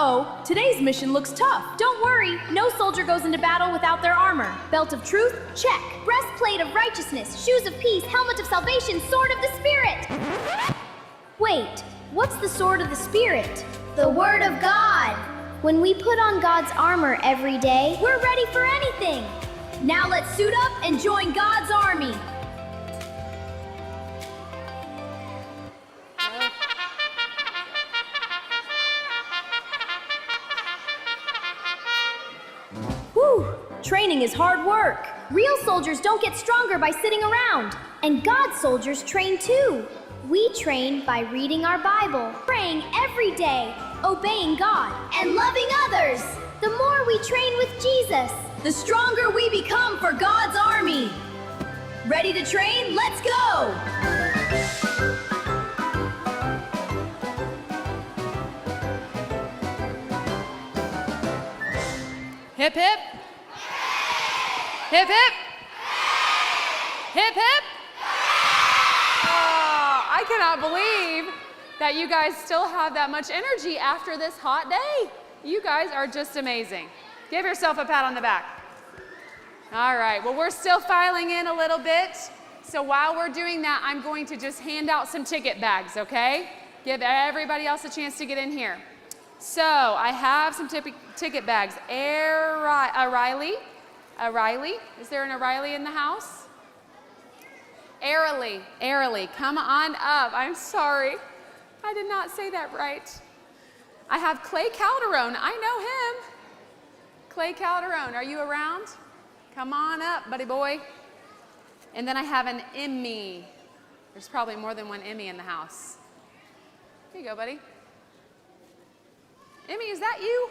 Uh-oh, today's mission looks tough. Don't worry, no soldier goes into battle without their armor. Belt of truth, check. Breastplate of righteousness, shoes of peace, helmet of salvation, sword of the Spirit. Wait, what's the sword of the Spirit? The Word of God. When we put on God's armor every day, we're ready for anything. Now let's suit up and join God's army. Whew, training is hard work. Real soldiers don't get stronger by sitting around. And God's soldiers train too. We train by reading our Bible, praying every day, obeying God, and loving others. The more we train with Jesus, the stronger we become for God's army. Ready to train? Let's go! Hip, hip. Hip, hip. Hip, hip. Oh, I cannot believe that you guys still have that much energy after this hot day. You guys are just amazing. Give yourself a pat on the back. All right, well, we're still filing in a little bit. So while we're doing that, I'm going to just hand out some ticket bags, okay? Give everybody else a chance to get in here. So I have some ticket bags. O'Reilly. Is there an O'Reilly in the house? Airily, come on up. I'm sorry. I did not say that right. I have Clay Calderon. I know him. Clay Calderon, are you around? Come on up, buddy boy. And then I have an Emmy. There's probably more than one Emmy in the house. Here you go, buddy. Emmy, is that you?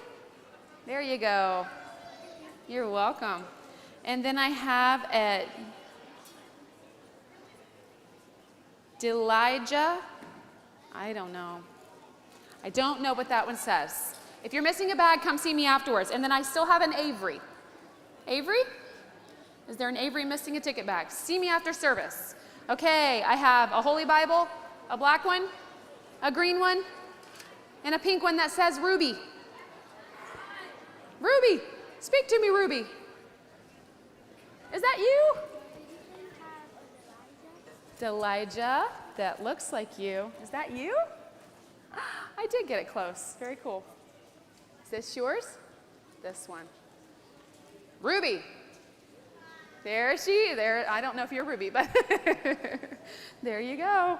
There you go. You're welcome. And then I have a Delijah. I don't know what that one says. If you're missing a bag, come see me afterwards. And then I still have an Avery. Avery? Is there an Avery missing a ticket bag? See me after service. Okay, I have a Holy Bible, a black one, a green one, and a pink one that says Ruby. Ruby, speak to me, Ruby. Is that you? Delijah, that looks like you. Is that you? I did get it close. Very cool. Is this yours? This one. Ruby. There. I don't know if you're Ruby, but there you go.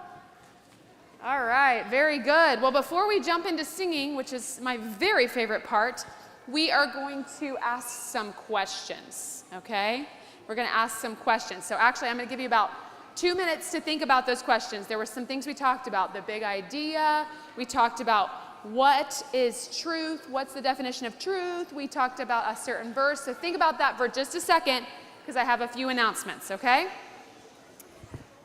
All right, very good. Well, before we jump into singing, which is my very favorite part, we are going to ask some questions, okay? We're going to ask some questions. So actually, I'm going to give you about 2 minutes to think about those questions. There were some things we talked about, the big idea. We talked about what is truth, what's the definition of truth. We talked about a certain verse. So think about that for just a second, because I have a few announcements, okay?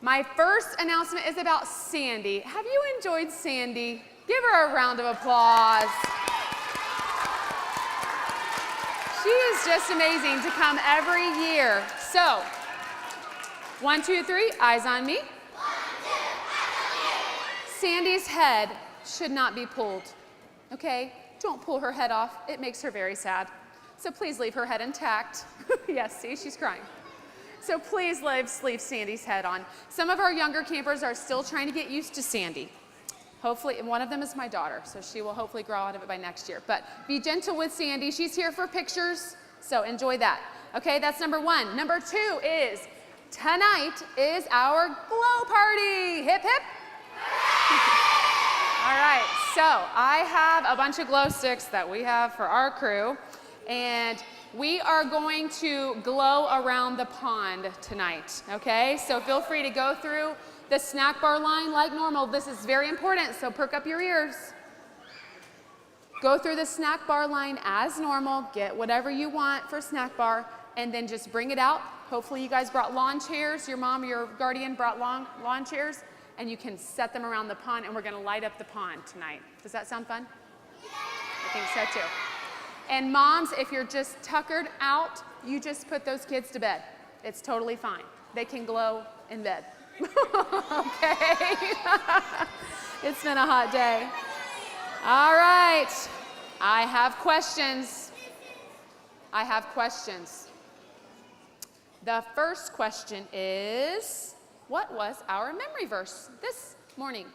My first announcement is about Sandy. Have you enjoyed Sandy? Give her a round of applause. She is just amazing to come every year. So, 1, 2, 3, eyes on me. 1, 2, eyes on you. Sandy's head should not be pulled, okay? Don't pull her head off. It makes her very sad. So please leave her head intact. Yes, see, she's crying. So please leave Sandy's head on. Some of our younger campers are still trying to get used to Sandy. Hopefully, one of them is my daughter, so she will hopefully grow out of it by next year. But be gentle with Sandy. She's here for pictures, so enjoy that. Okay, that's number 1. Number 2 is tonight is our glow party. Hip, hip. All right, so I have a bunch of glow sticks that we have for our crew, and we are going to glow around the pond tonight, okay? So feel free to go through the snack bar line like normal. This is very important, so perk up your ears. Go through the snack bar line as normal, get whatever you want for snack bar, and then just bring it out. Hopefully you guys brought lawn chairs, your mom or your guardian brought lawn chairs, and you can set them around the pond, and we're gonna light up the pond tonight. Does that sound fun? I think so too. And moms, if you're just tuckered out, you just put those kids to bed. It's totally fine. They can glow in bed. Okay. It's been a hot day. All right. I have questions. I have questions. The first question is, what was our memory verse this morning?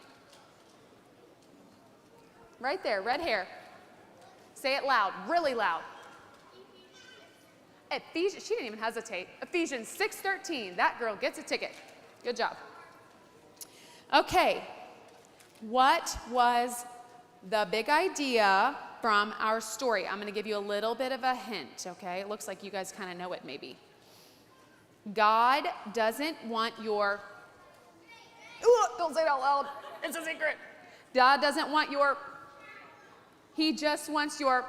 Right there, red hair. Say it loud, really loud. Ephesians, she didn't even hesitate. Ephesians 6:13. That girl gets a ticket. Good job. Okay, what was the big idea from our story? I'm going to give you a little bit of a hint, okay? It looks like you guys kind of know it maybe. God doesn't want your... Ooh, don't say it out loud. It's a secret. God doesn't want your... He just wants your...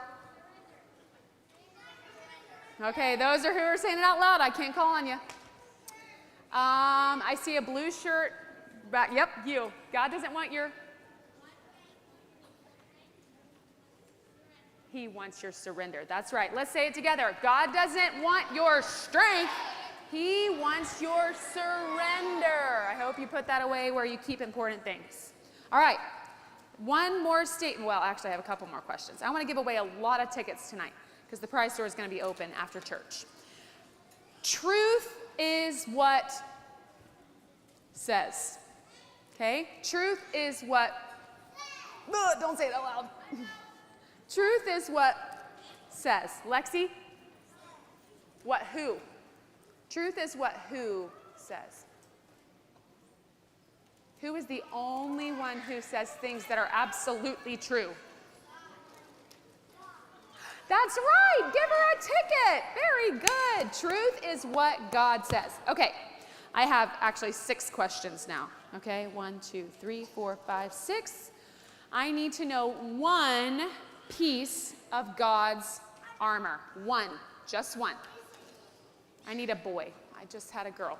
Okay, those are who are saying it out loud. I can't call on you. I see a blue shirt. Back. Yep, you. God doesn't want your... He wants your surrender. That's right. Let's say it together. God doesn't want your strength. He wants your surrender. I hope you put that away where you keep important things. All right. One more statement. Well, actually, I have a couple more questions. I want to give away a lot of tickets tonight because the prize store is going to be open after church. Truth is what says. Okay? Truth is what... Don't say it out loud. Truth is what says. Lexi? What who? Truth is what who says. Who is the only one who says things that are absolutely true? That's right. Give her a ticket. Very good. Truth is what God says. Okay. I have actually 6 questions now. Okay. 1, 2, 3, 4, 5, 6. I need to know one piece of God's armor. One. Just one. I need a boy. I just had a girl.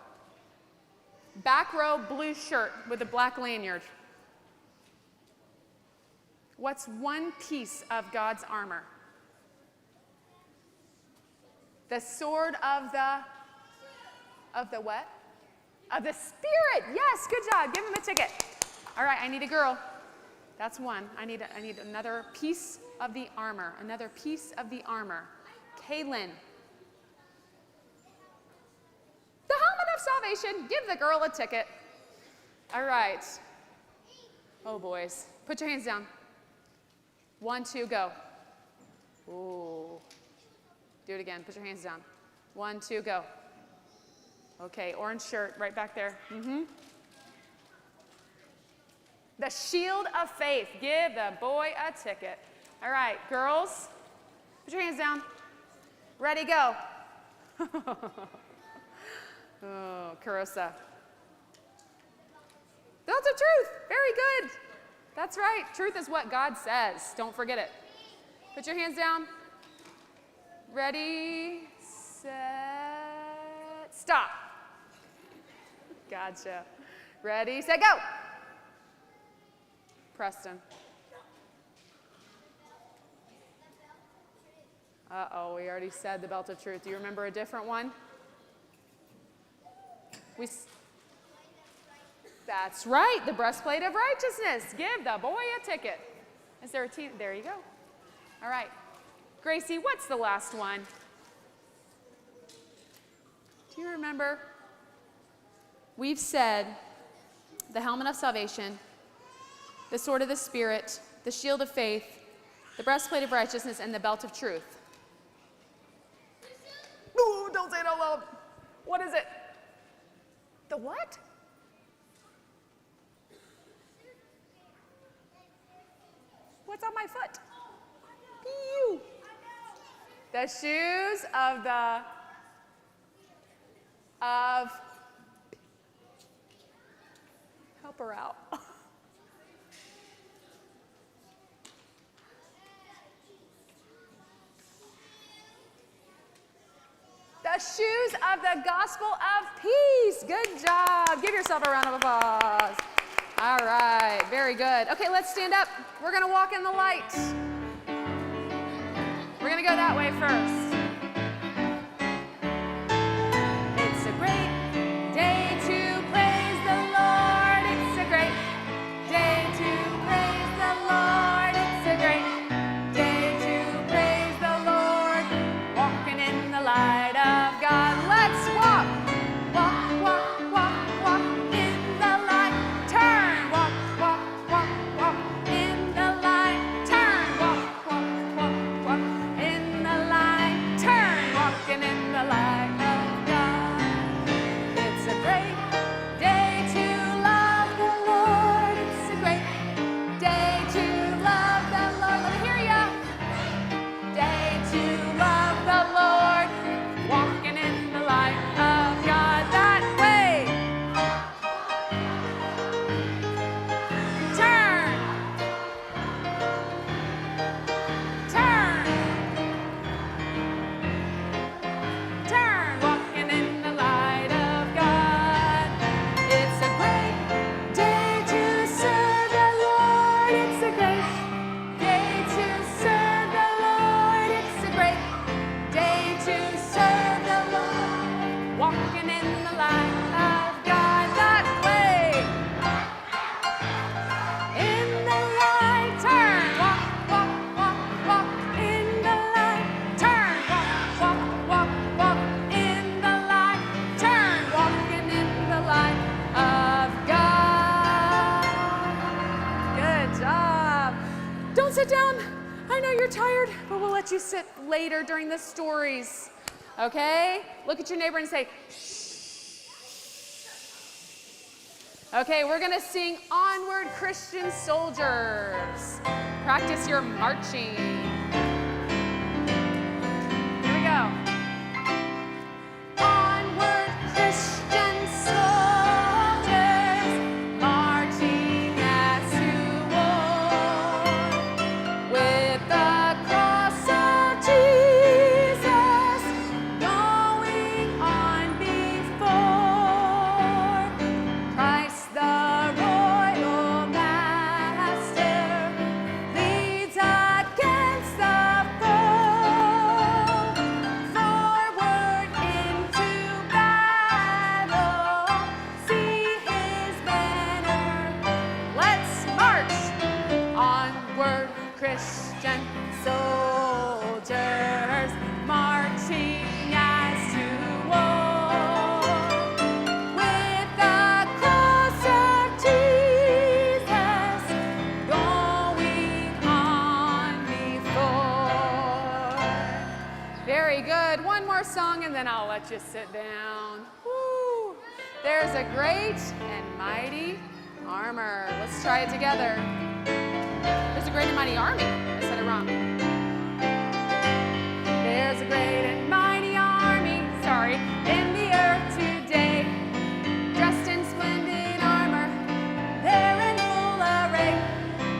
Back row, blue shirt with a black lanyard. What's one piece of God's armor? The sword of the what? Of the Spirit. Yes, good job. Give him a ticket. All right, I need a girl. That's one. I need another piece of the armor. Another piece of the armor. Kaylin. The helmet of salvation. Give the girl a ticket. All right. Oh, boys. Put your hands down. 1, 2, go. Ooh. Do it again. Put your hands down. 1, 2, go. Okay, orange shirt right back there. The shield of faith. Give the boy a ticket. All right, girls. Put your hands down. Ready, go. Oh, Carissa. Belt of truth. Very good. That's right. Truth is what God says. Don't forget it. Put your hands down. Ready, set, stop. Gotcha. Ready, set, go. Preston. Uh-oh, we already said the belt of truth. Do you remember a different one? That's right, the breastplate of righteousness. Give the boy a ticket. Is there a team? There you go. All right. Gracie, what's the last one? Do you remember? We've said the helmet of salvation, the sword of the Spirit, the shield of faith, the breastplate of righteousness, and the belt of truth. Ooh, don't say it out loud. What is it? The what? What's on my foot? Pew. The shoes of help her out. The shoes of the gospel of peace. Good job. Give yourself a round of applause. All right, very good. Okay, let's stand up. We're going to walk in the light. We're going to go that way first. It's a great day to praise the Lord. It's a great day to praise the Lord. It's a great day to on, sit down. I know you're tired, but we'll let you sit later during the stories. Okay? Look at your neighbor and say, shh. Okay, we're gonna sing Onward Christian Soldiers. Practice your marching. Here we go. Onward Christian soldiers, marching as to war, with the cross of Jesus going on before. Christ the royal master leads against the foe. Forward into battle, see his banner. Let's march! Onward, Christian soldiers, marching as to war. With the cross of Jesus going on before. Very good. One more song and then I'll let you sit down. Woo. There's a great and mighty armor. Let's try it together. There's a great and mighty army. I said it wrong. There's a great and mighty army, in the earth today, dressed in splendid armor, they're in full array.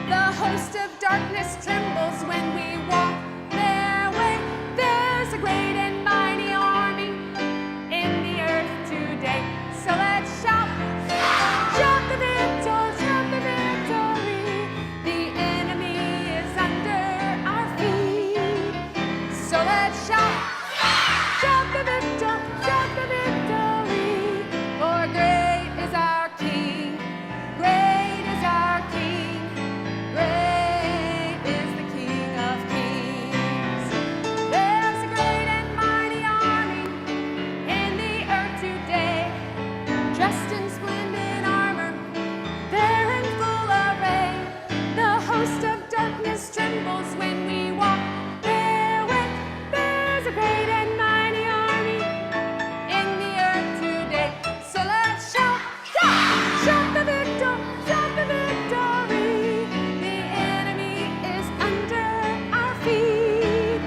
The host of darkness trembles when we walk their way. There's a great and mighty army in the earth today. So let's shout, shout the victory, shout the victory. The enemy is under our feet. So let's shout, shout the victory, shout the victory. For great is our King, great is our King, great is the King of Kings. There's a great and mighty army in the earth today, dressed in splendid armor, they're in full array. The host of darkness trembles when we walk their way. There's a great and mighty army in the earth today. So let's shout, shout, shout the victory, shout the victory. The enemy is under our feet.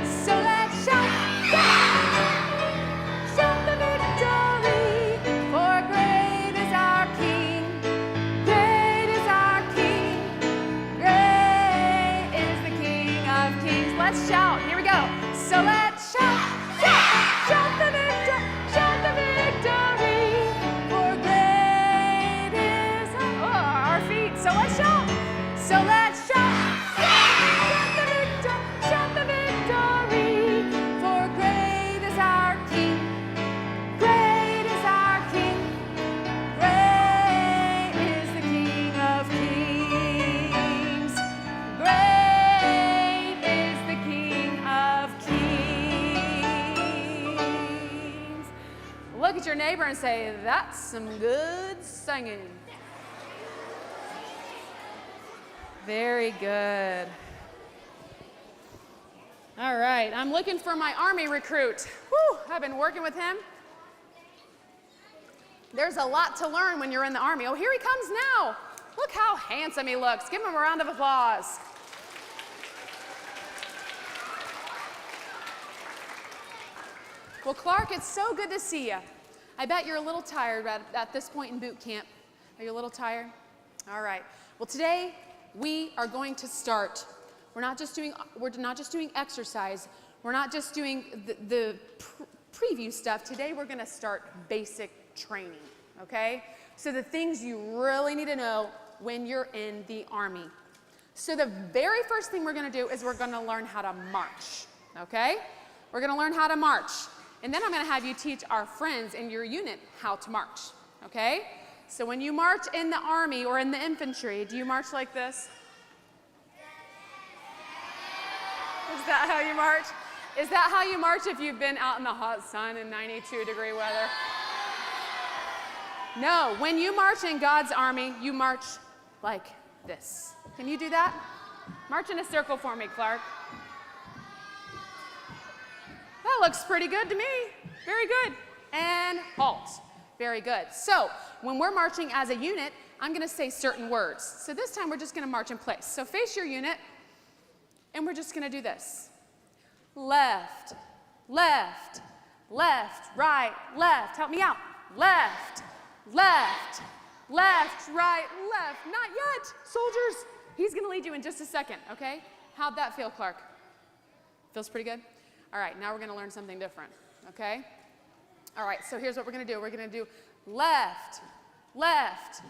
So let's shout, shout, shout the victory. For great is our King, great is our King, great is the King of Kings. Let's shout. Here we go. So let's shout, shout, shout the victory, shout the victory. For great is our feet. So let's shout. So let's shout, shout the victory, shout the victory. For great is our King, great is our King, great is the King of Kings, great is the King of Kings. Look at your neighbor and say, that's some good singing. Very good. All right, I'm looking for my army recruit. Whew, I've been working with him. There's a lot to learn when you're in the army. Oh, here he comes now. Look how handsome he looks. Give him a round of applause. Well, Clark, it's so good to see you. I bet you're a little tired at this point in boot camp. Are you a little tired? All right. Well, today we are going to start. We're not just doing exercise. We're not just doing the preview stuff. Today we're going to start basic training, okay? So the things you really need to know when you're in the Army. So the very first thing we're going to do is we're going to learn how to march, okay? We're going to learn how to march. And then I'm going to have you teach our friends in your unit how to march, okay? So when you march in the Army or in the infantry, do you march like this? Is that how you march? Is that how you march if you've been out in the hot sun in 92-degree weather? No, when you march in God's army, you march like this. Can you do that? March in a circle for me, Clark. That looks pretty good to me. Very good. And halt. Very good. So when we're marching as a unit, I'm going to say certain words. So this time we're just going to march in place. So face your unit, and we're just going to do this. Left, left, left, right, left. Help me out. Left, left, left, right, left. Not yet, soldiers. He's going to lead you in just a second, okay? How'd that feel, Clark? Feels pretty good? All right, now we're going to learn something different, okay? All right, so here's what we're going to do. We're going to do left, left,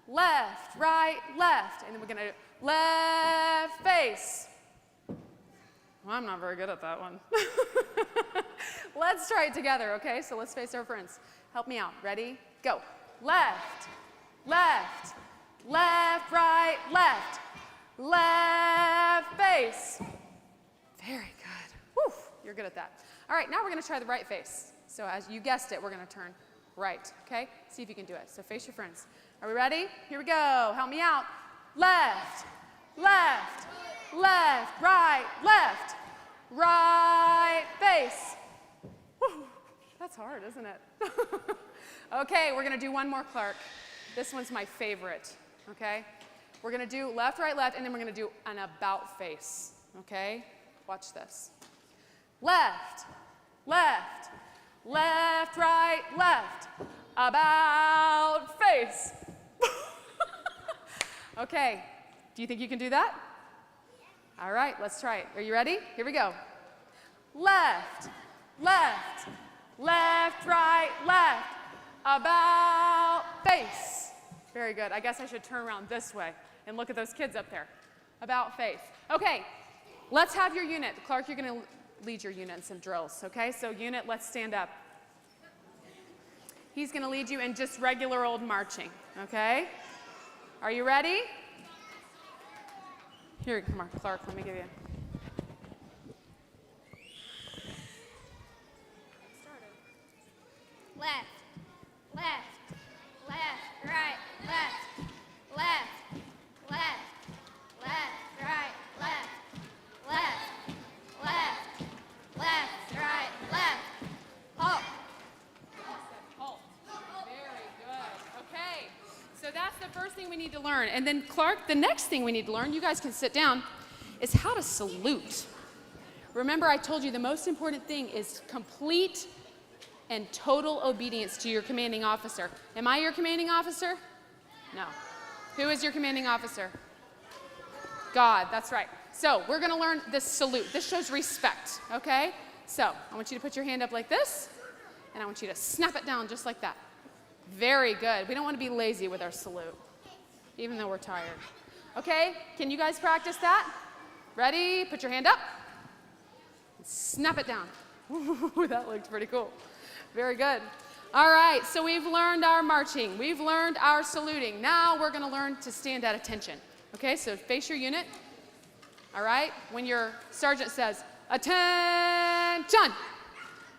left, right, left. And then we're going to do left face. Well, I'm not very good at that one. Let's try it together, okay? So let's face our friends. Help me out. Ready? Go. Left, left, left, right, left. Left face. Very good. Woo, you're good at that. All right, now we're going to try the right face. So as you guessed it, we're going to turn right, okay? See if you can do it. So face your friends. Are we ready? Here we go. Help me out. Left, left, left, right, left, right face. Woo, that's hard, isn't it? Okay, we're going to do one more, Clark. This one's my favorite, okay? We're going to do left, right, left, and then we're going to do an about face, okay? Watch this. Left, left, left, right, left, about face. Okay, do you think you can do that? All right, let's try it. Are you ready? Here we go. Left, left, left, right, left, about face. Very good. I guess I should turn around this way and look at those kids up there. About face. Okay, let's have your unit. Clark, you're going to lead your unit in some drills, okay? So unit, let's stand up. He's going to lead you in just regular old marching, okay? Are you ready? Here, come on, Clark, let me give you. Left, left, left, right, left, left, left, left, right, left, left, left, left, right, left. Halt. Halt. Very good. Okay, so that's the first thing we need to learn. And then, Clark, the next thing we need to learn, you guys can sit down, is how to salute. Remember, I told you the most important thing is complete and total obedience to your commanding officer. Am I your commanding officer? No. Who is your commanding officer? God, that's right. So we're going to learn this salute. This shows respect, okay? So I want you to put your hand up like this, and I want you to snap it down just like that. Very good. We don't want to be lazy with our salute, even though we're tired. Okay, can you guys practice that? Ready? Put your hand up. Snap it down. Ooh, that looked pretty cool. Very good. All right, so we've learned our marching. We've learned our saluting. Now we're going to learn to stand at attention. Okay, so face your unit. All right, when your sergeant says, attention,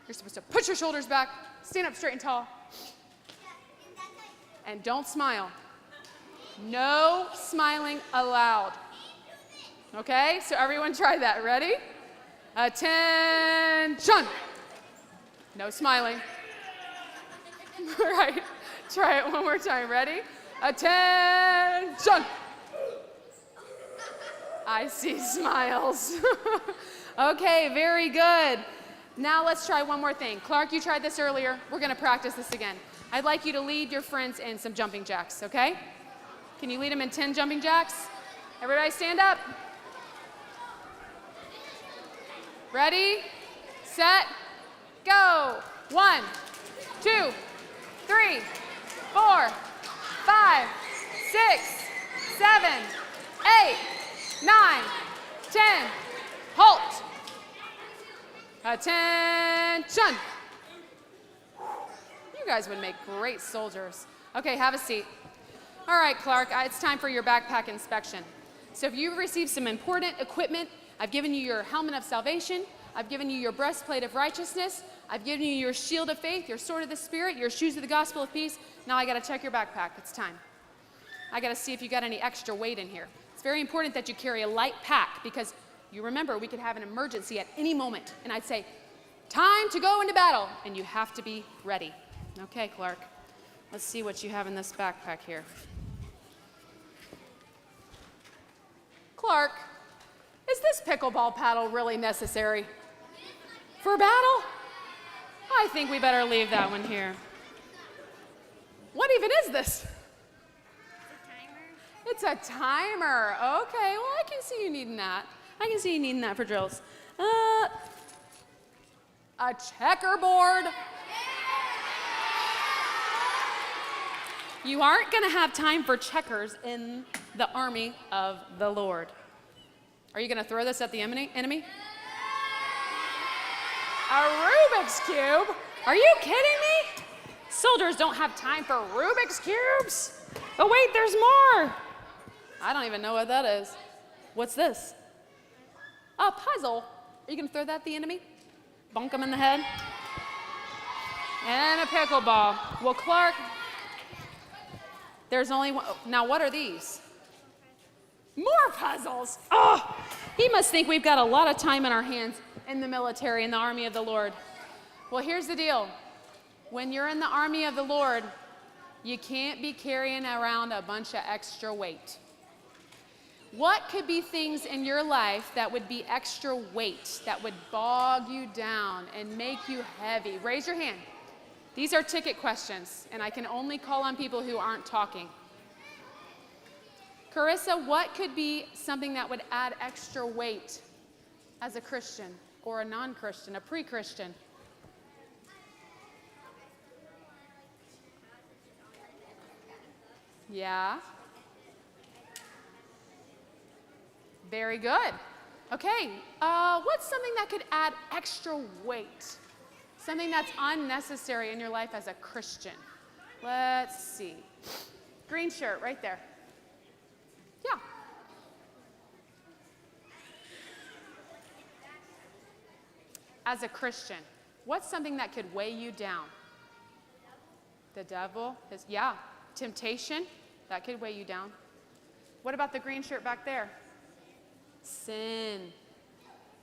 you're supposed to put your shoulders back, stand up straight and tall, and don't smile. No smiling allowed. Okay, so everyone try that. Ready? Attention. No smiling. All right, try it one more time. Ready? Attention. I see smiles. Okay, very good. Now let's try one more thing. Clark, you tried this earlier. We're going to practice this again. I'd like you to lead your friends in some jumping jacks, okay? Can you lead them in 10 jumping jacks? Everybody stand up. Ready, set, go. 1, 2, 3, 4, 5, 6, 7, 8, 9, 10. Halt. Attention. You guys would make great soldiers. Okay, have a seat. All right, Clark, it's time for your backpack inspection. So if you've received some important equipment, I've given you your helmet of salvation, I've given you your breastplate of righteousness, I've given you your shield of faith, your sword of the Spirit, your shoes of the gospel of peace. Now I gotta check your backpack. It's time. I gotta see if you got any extra weight in here. It's very important that you carry a light pack because you remember we could have an emergency at any moment. And I'd say, time to go into battle. And you have to be ready. Okay, Clark. Let's see what you have in this backpack here. Clark, is this pickleball paddle really necessary for battle? I think we better leave that one here. What even is this? It's a timer. Okay, well, I can see you needing that. I can see you needing that for drills. A checkerboard. You aren't going to have time for checkers in the army of the Lord. Are you going to throw this at the enemy? A Rubik's Cube? Are you kidding me? Soldiers don't have time for Rubik's Cubes. Oh, wait, there's more. I don't even know what that is. What's this? A puzzle. Are you going to throw that at the enemy? Bonk him in the head? And a pickleball. Well, Clark, there's only one. Now, what are these? More puzzles. Oh, he must think we've got a lot of time in our hands in the military, in the army of the Lord. Well, here's the deal. When you're in the army of the Lord, you can't be carrying around a bunch of extra weight. What could be things in your life that would be extra weight, that would bog you down and make you heavy? Raise your hand. These are ticket questions, and I can only call on people who aren't talking. Carissa, what could be something that would add extra weight as a Christian or a non-Christian, a pre-Christian? Yeah. Very good. Okay, what's something that could add extra weight? Something that's unnecessary in your life as a Christian. Let's see. Green shirt right there. Yeah. As a Christian, what's something that could weigh you down? The devil? Yeah. Temptation? That could weigh you down. What about the green shirt back there? Sin.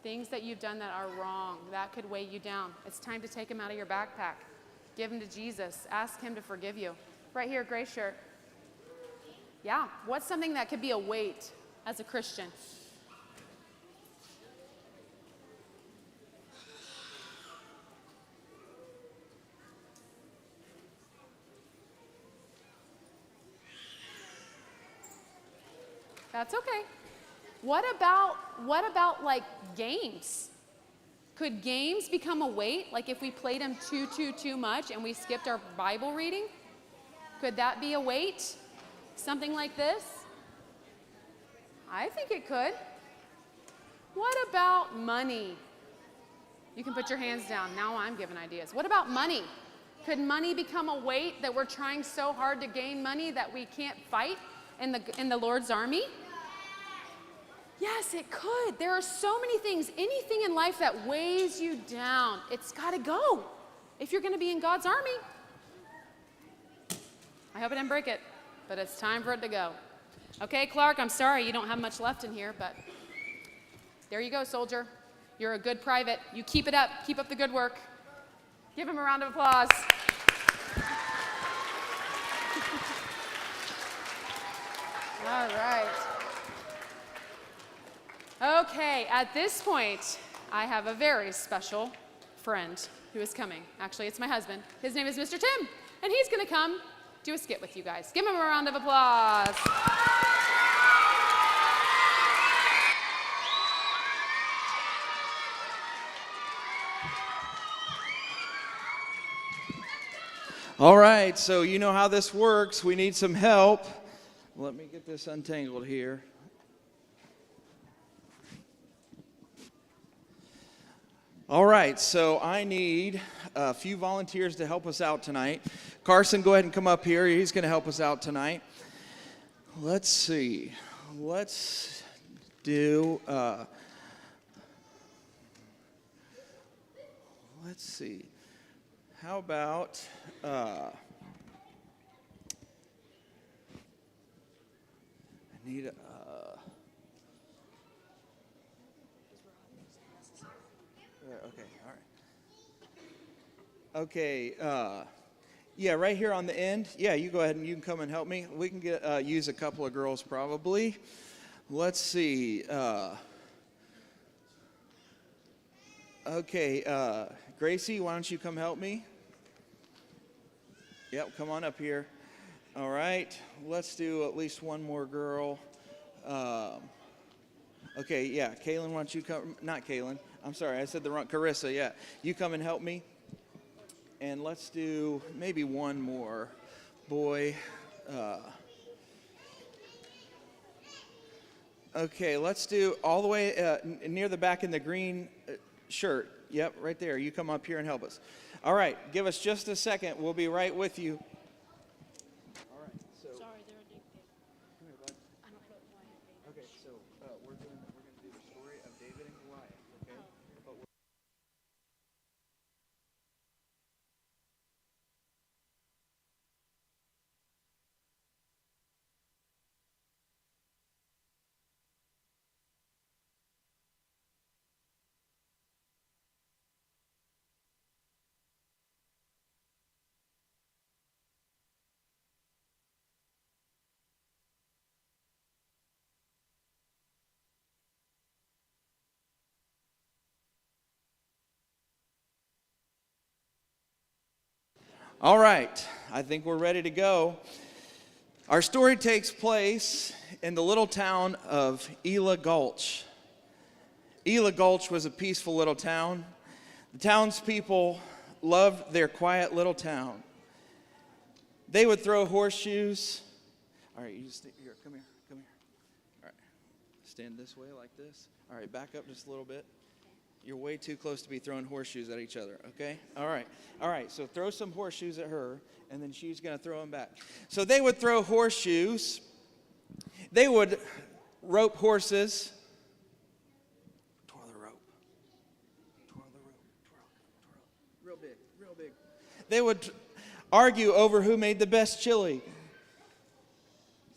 Things that you've done that are wrong. That could weigh you down. It's time to take them out of your backpack. Give them to Jesus. Ask him to forgive you. Right here, gray shirt. Yeah. What's something that could be a weight as a Christian? That's okay. What about like games? Could games become a weight? Like if we played them too much and we skipped our Bible reading? Could that be a weight? Something like this? I think it could. What about money? You can put your hands down. Now I'm giving ideas. What about money? Could money become a weight that we're trying so hard to gain money that we can't fight in the Lord's army? Yes, it could. There are so many things, anything in life that weighs you down, it's got to go if you're going to be in God's army. I hope I didn't break it, but it's time for it to go. Okay, Clark, I'm sorry you don't have much left in here, but there you go, soldier. You're a good private. You keep it up. Keep up the good work. Give him a round of applause. All right. Okay, at this point, I have a very special friend who is coming. Actually, it's my husband. His name is Mr. Tim, and he's going to come do a skit with you guys. Give him a round of applause. All right, so you know how this works. We need some help. Let me get this untangled here. All right, so I need a few volunteers to help us out tonight. Carson, go ahead and come up here. He's going to help us out tonight. Let's see. Let's do, let's see. How about, I need Okay, yeah, right here on the end. Yeah, you go ahead and you can come and help me. We can use a couple of girls probably. Let's see. Okay, Gracie, why don't you come help me? Yep, come on up here. All right, let's do at least one more girl. Okay, yeah, Kaylin, why don't you come? Not Kaylin. I'm sorry, I said the wrong. Carissa, yeah. You come and help me. And let's do maybe one more boy. Okay, let's do all the way near the back in the green shirt. Yep, right there. You come up here and help us. All right, give us just a second. We'll be right with you. All right, so. Sorry, they're addicted. Come here, bud. I don't know why. Okay, so we're going to do the story of David and Goliath, okay? But all right, I think we're ready to go. Our story takes place in the little town of ICHA Gulch. ICHA Gulch was a peaceful little town. The townspeople loved their quiet little town. They would throw horseshoes. All right, you just here, come here. All right, stand this way like this. All right, back up just a little bit. You're way too close to be throwing horseshoes at each other, okay? All right, so throw some horseshoes at her, and then she's going to throw them back. So they would throw horseshoes. They would rope horses. Twirl the rope. Real big. They would argue over who made the best chili.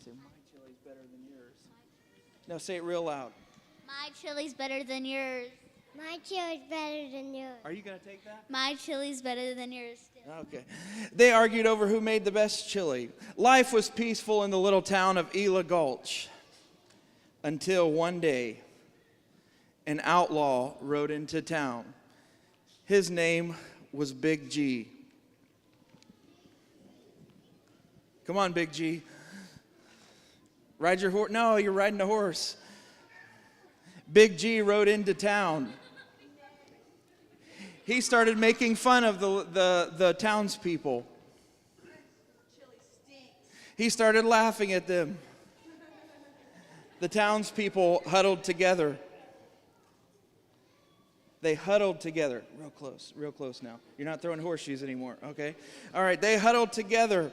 Say, my chili's better than yours. No, say it real loud. My chili's better than yours. My chili's better than yours. Are you going to take that? My chili's better than yours still. Okay. They argued over who made the best chili. Life was peaceful in the little town of ICHA Gulch until one day an outlaw rode into town. His name was Big G. Come on, Big G. Ride your horse. No, you're riding a horse. Big G rode into town. He started making fun of the townspeople. He started laughing at them. The townspeople huddled together. They huddled together. Real close now. You're not throwing horseshoes anymore, okay? All right, they huddled together.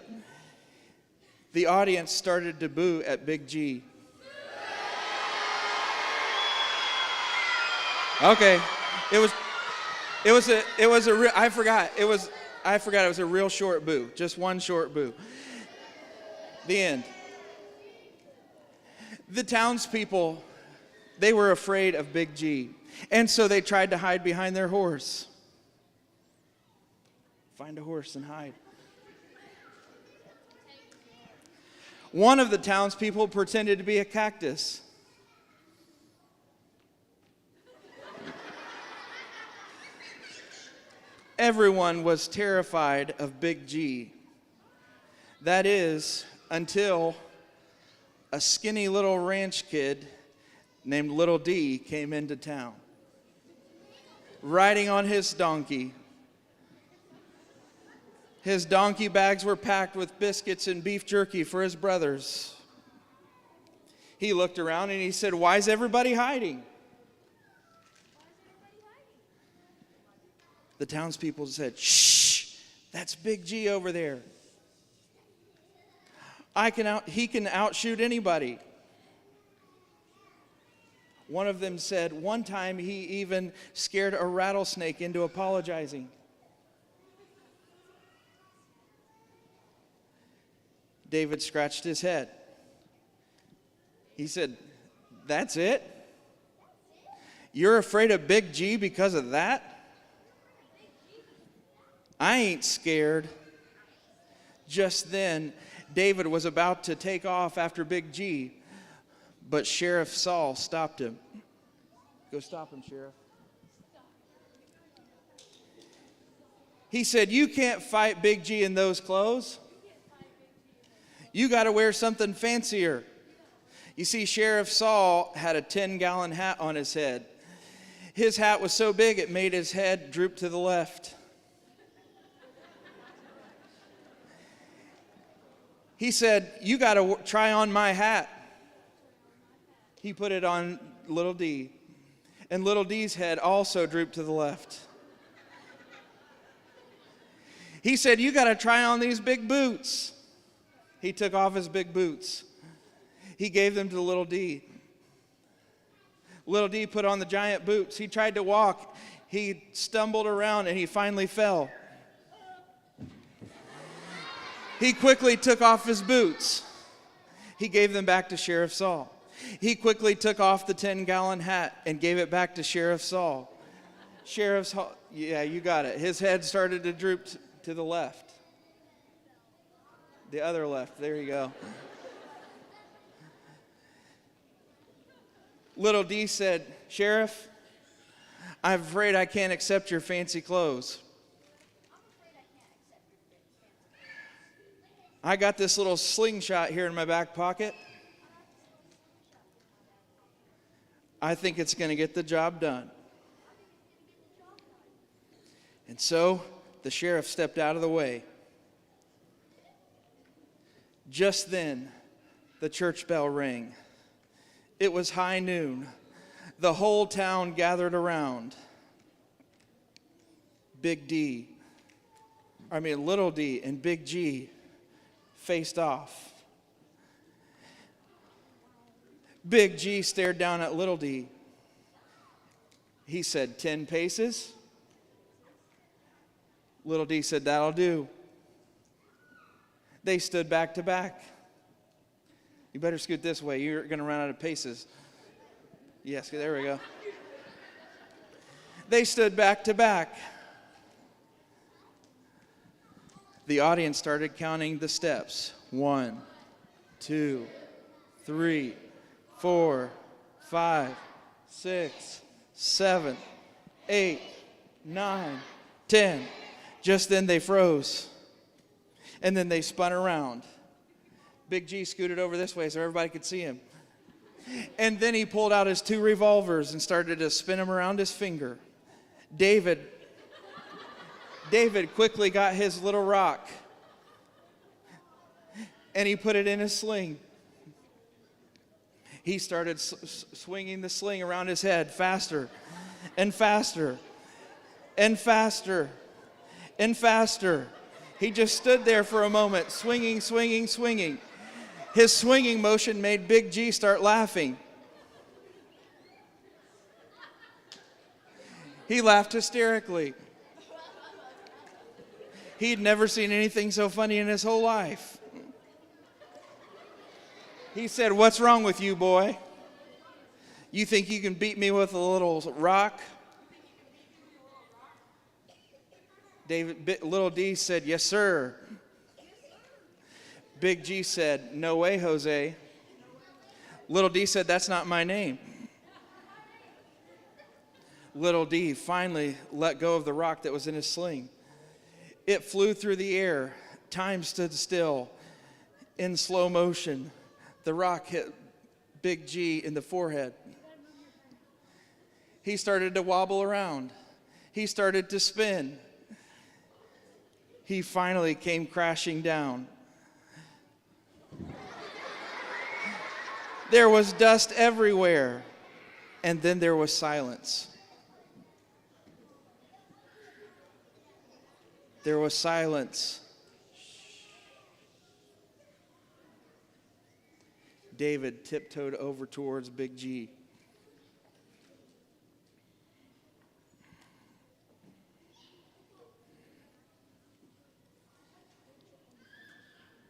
The audience started to boo at Big G. Okay, I forgot it was a real short boo, just one short boo. The end. The townspeople, they were afraid of Big G, and so they tried to hide behind their horse. Find a horse and hide. One of the townspeople pretended to be a cactus. Everyone was terrified of Big G. That is, until a skinny little ranch kid named Little D came into town, riding on his donkey. His donkey bags were packed with biscuits and beef jerky for his brothers. He looked around and he said, "Why is everybody hiding?" The townspeople said, "Shh, that's Big G over there. He can outshoot anybody." One of them said, one time he even scared a rattlesnake into apologizing. David scratched his head. He said, "That's it? You're afraid of Big G because of that?" I ain't scared. Just then, David was about to take off after Big G, but Sheriff Saul stopped him. Go stop him, Sheriff. He said, "You can't fight Big G in those clothes. You got to wear something fancier." You see, Sheriff Saul had a 10-gallon hat on his head. His hat was so big it made his head droop to the left. He said, "You got to try on my hat." He put it on Little D, and Little D's head also drooped to the left. He said, "You got to try on these big boots." He took off his big boots. He gave them to Little D. Little D put on the giant boots. He tried to walk. He stumbled around and he finally fell. He quickly took off his boots. He gave them back to Sheriff Saul. He quickly took off the 10-gallon hat and gave it back to Sheriff Saul. Sheriff Saul, yeah, you got it. His head started to droop to the left. The other left, there you go. Little D said, "Sheriff, I'm afraid I can't accept your fancy clothes. I got this little slingshot here in my back pocket. I think it's going to get the job done." And so the sheriff stepped out of the way. Just then, the church bell rang. It was high noon. The whole town gathered around. Little D and Big G faced off. Big G stared down at Little D. He said, 10 paces. Little D said, "That'll do." They stood back to back. You better scoot this way. You're going to run out of paces. Yes, there we go. They stood back to back. The audience started counting the steps. 1, 2, 3, 4, 5, 6, 7, 8, 9, 10. Just then they froze. And then they spun around. Big G scooted over this way so everybody could see him. And then he pulled out his 2 revolvers and started to spin them around his finger. David quickly got his little rock and he put it in his sling. He started swinging the sling around his head faster and faster and faster and faster. He just stood there for a moment, swinging, swinging, swinging. His swinging motion made Big G start laughing. He laughed hysterically. He'd never seen anything so funny in his whole life. He said, "What's wrong with you, boy? You think you can beat me with a little rock?" Little D said, "Yes, sir." Big G said, "No way, Jose." Little D said, "That's not my name." Little D finally let go of the rock that was in his sling. It flew through the air. Time stood still. In slow motion, the rock hit Big G in the forehead. He started to wobble around. He started to spin. He finally came crashing down. There was dust everywhere, and then there was silence. There was silence. David tiptoed over towards Big G.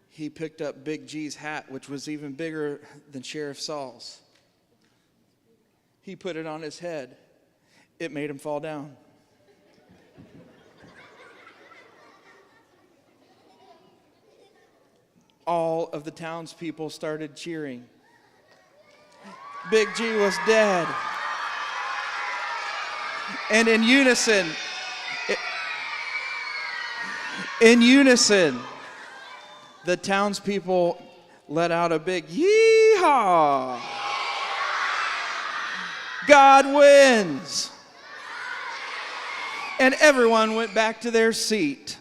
He picked up Big G's hat, which was even bigger than Sheriff Saul's. He put it on his head. It made him fall down. all of the townspeople started cheering. Big G was dead. And in unison, the townspeople let out a big yee-haw. God wins. And everyone went back to their seat.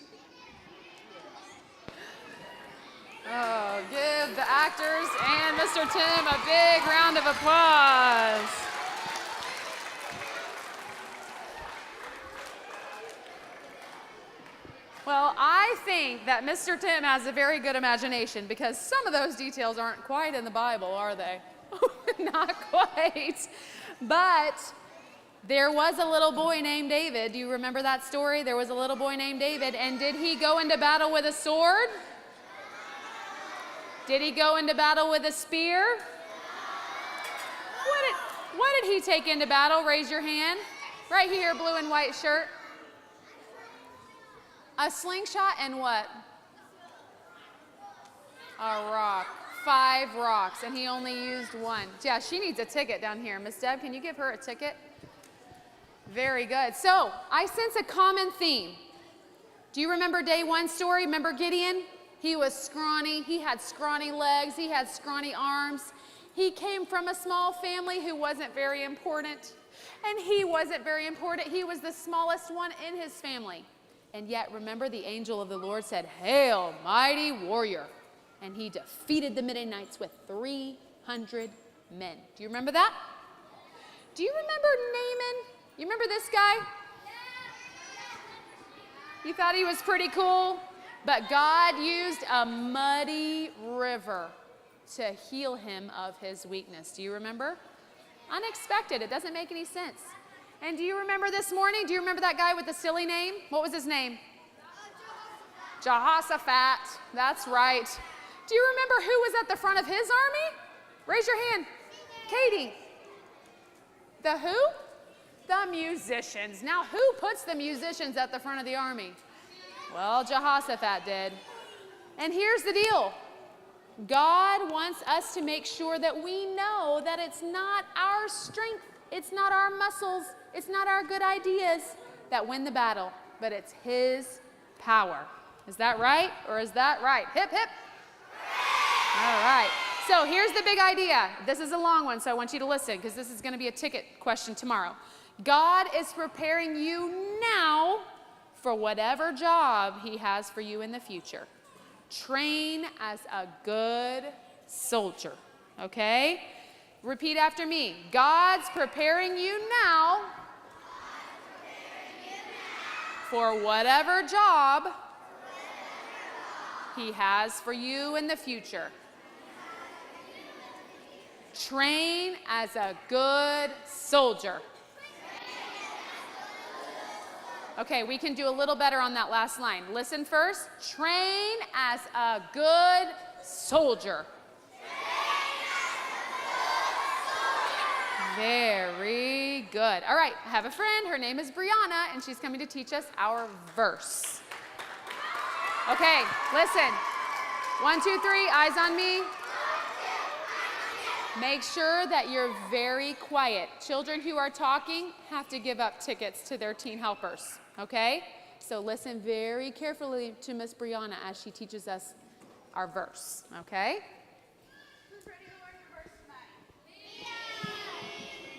Oh, give the actors and Mr. Tim a big round of applause. Well, I think that Mr. Tim has a very good imagination because some of those details aren't quite in the Bible, are they? Not quite. But there was a little boy named David. Do you remember that story? There was a little boy named David, and did he go into battle with a sword? Did he go into battle with a spear? What did he take into battle? Raise your hand. Right here, blue and white shirt. A slingshot and what? A rock. 5 rocks, and he only used 1. Yeah, she needs a ticket down here. Miss Deb, can you give her a ticket? Very good. So, I sense a common theme. Do you remember day 1 story? Remember Gideon? He was scrawny. He had scrawny legs. He had scrawny arms. He came from a small family who wasn't very important. And he wasn't very important. He was the smallest one in his family. And yet, remember, the angel of the Lord said, "Hail, mighty warrior." And he defeated the Midianites with 300 men. Do you remember that? Do you remember Naaman? You remember this guy? You thought he was pretty cool? But God used a muddy river to heal him of his weakness. Do you remember? Unexpected. It doesn't make any sense. And do you remember this morning? Do you remember that guy with the silly name? What was his name? Jehoshaphat. That's right. Do you remember who was at the front of his army? Raise your hand. Katie. The who? The musicians. Now, who puts the musicians at the front of the army? Well, Jehoshaphat did. And here's the deal. God wants us to make sure that we know that it's not our strength, it's not our muscles, it's not our good ideas that win the battle, but it's His power. Is that right? Or is that right? Hip, hip. All right. So here's the big idea. This is a long one, so I want you to listen because this is going to be a ticket question tomorrow. God is preparing you now for whatever job He has for you in the future. Train as a good soldier, okay? Repeat after me. God's preparing you now for whatever job He has for you in the future. Train as a good soldier. Okay, we can do a little better on that last line. Listen first. Train as a good soldier. Very good. All right, I have a friend. Her name is Brianna, and she's coming to teach us our verse. Okay, listen. 1, 2, 3, eyes on me. Make sure that you're very quiet. Children who are talking have to give up tickets to their teen helpers, okay? So listen very carefully to Miss Brianna as she teaches us our verse, okay? Who's ready to learn your verse tonight?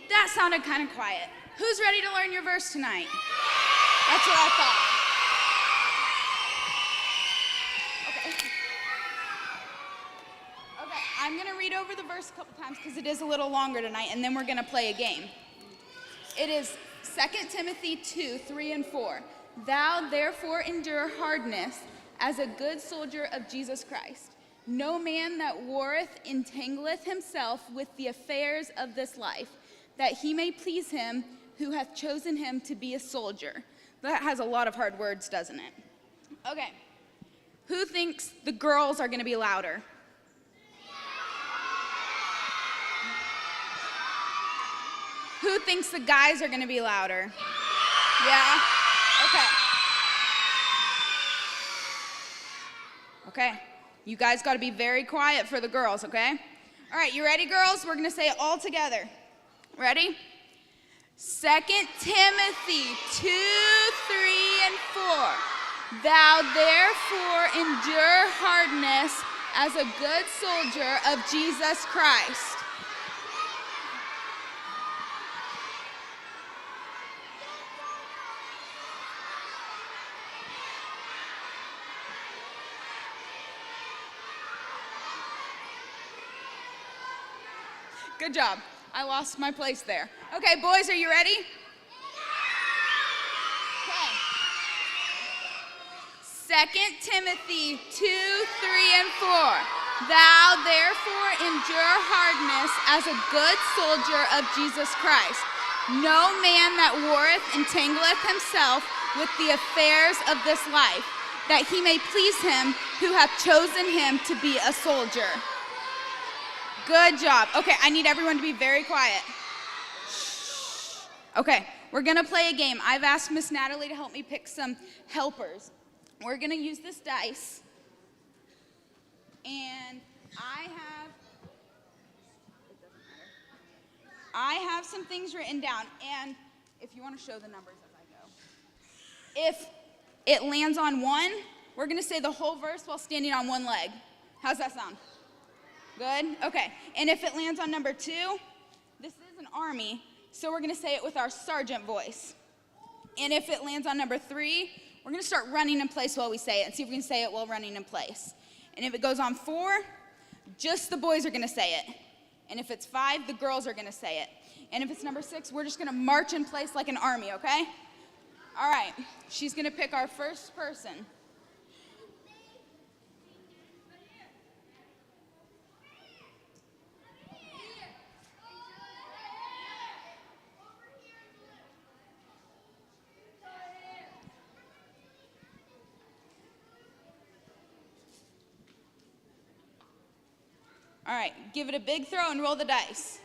That sounded kind of quiet. Who's ready to learn your verse tonight? That's what I thought. I'm going to read over the verse a couple times because it is a little longer tonight, and then we're going to play a game. It is 2 Timothy 2, 3, and 4. Thou therefore endure hardness as a good soldier of Jesus Christ. No man that warreth entangleth himself with the affairs of this life, that he may please him who hath chosen him to be a soldier. That has a lot of hard words, doesn't it? Okay. Who thinks the girls are going to be louder? Who thinks the guys are going to be louder? Yeah? Okay. Okay. You guys got to be very quiet for the girls, okay? All right, you ready, girls? We're going to say it all together. Ready? 2 Timothy 2, 3, and 4. Thou therefore endure hardness as a good soldier of Jesus Christ. Good job. I lost my place there. Okay, boys, are you ready? Okay. 2 Timothy 2, 3, and 4. Thou therefore endure hardness as a good soldier of Jesus Christ. No man that warreth entangleth himself with the affairs of this life, that he may please him who hath chosen him to be a soldier. Good job. Okay, I need everyone to be very quiet. Shh. Okay, we're gonna play a game. I've asked Miss Natalie to help me pick some helpers. We're gonna use this dice. And I have some things written down. And if you wanna show the numbers as I go. If it lands on 1, we're gonna say the whole verse while standing on one leg. How's that sound? Good? Okay. And if it lands on number 2, this is an army, so we're going to say it with our sergeant voice. And if it lands on number 3, we're going to start running in place while we say it and see if we can say it while running in place. And if it goes on 4, just the boys are going to say it. And if it's 5, the girls are going to say it. And if it's number 6, we're just going to march in place like an army, okay? All right. She's going to pick our first person. All right, give it a big throw and roll the dice.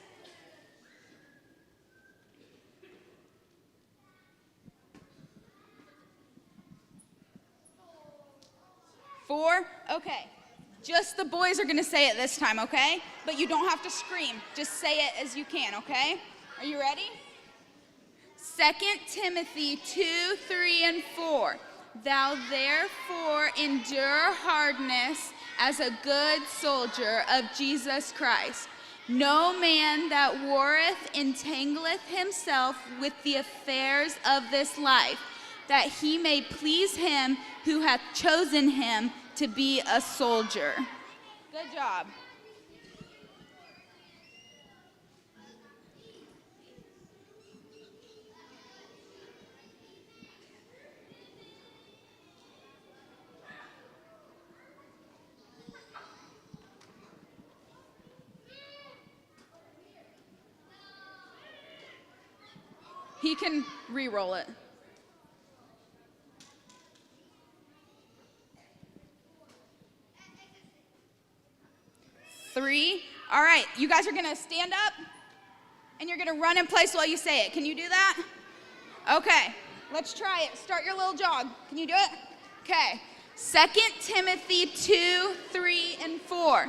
4, okay. Just the boys are gonna say it this time, okay? But you don't have to scream, just say it as you can, okay? Are you ready? 2 Timothy 2, 3, and 4. Thou therefore endure hardness as a good soldier of Jesus Christ. No man that warreth entangleth himself with the affairs of this life, that he may please him who hath chosen him to be a soldier. Good job. He can re-roll it. 3. All right, you guys are gonna stand up and you're gonna run in place while you say it. Can you do that? Okay, let's try it. Start your little jog. Can you do it? Okay. 2 Timothy 2, 3, and 4.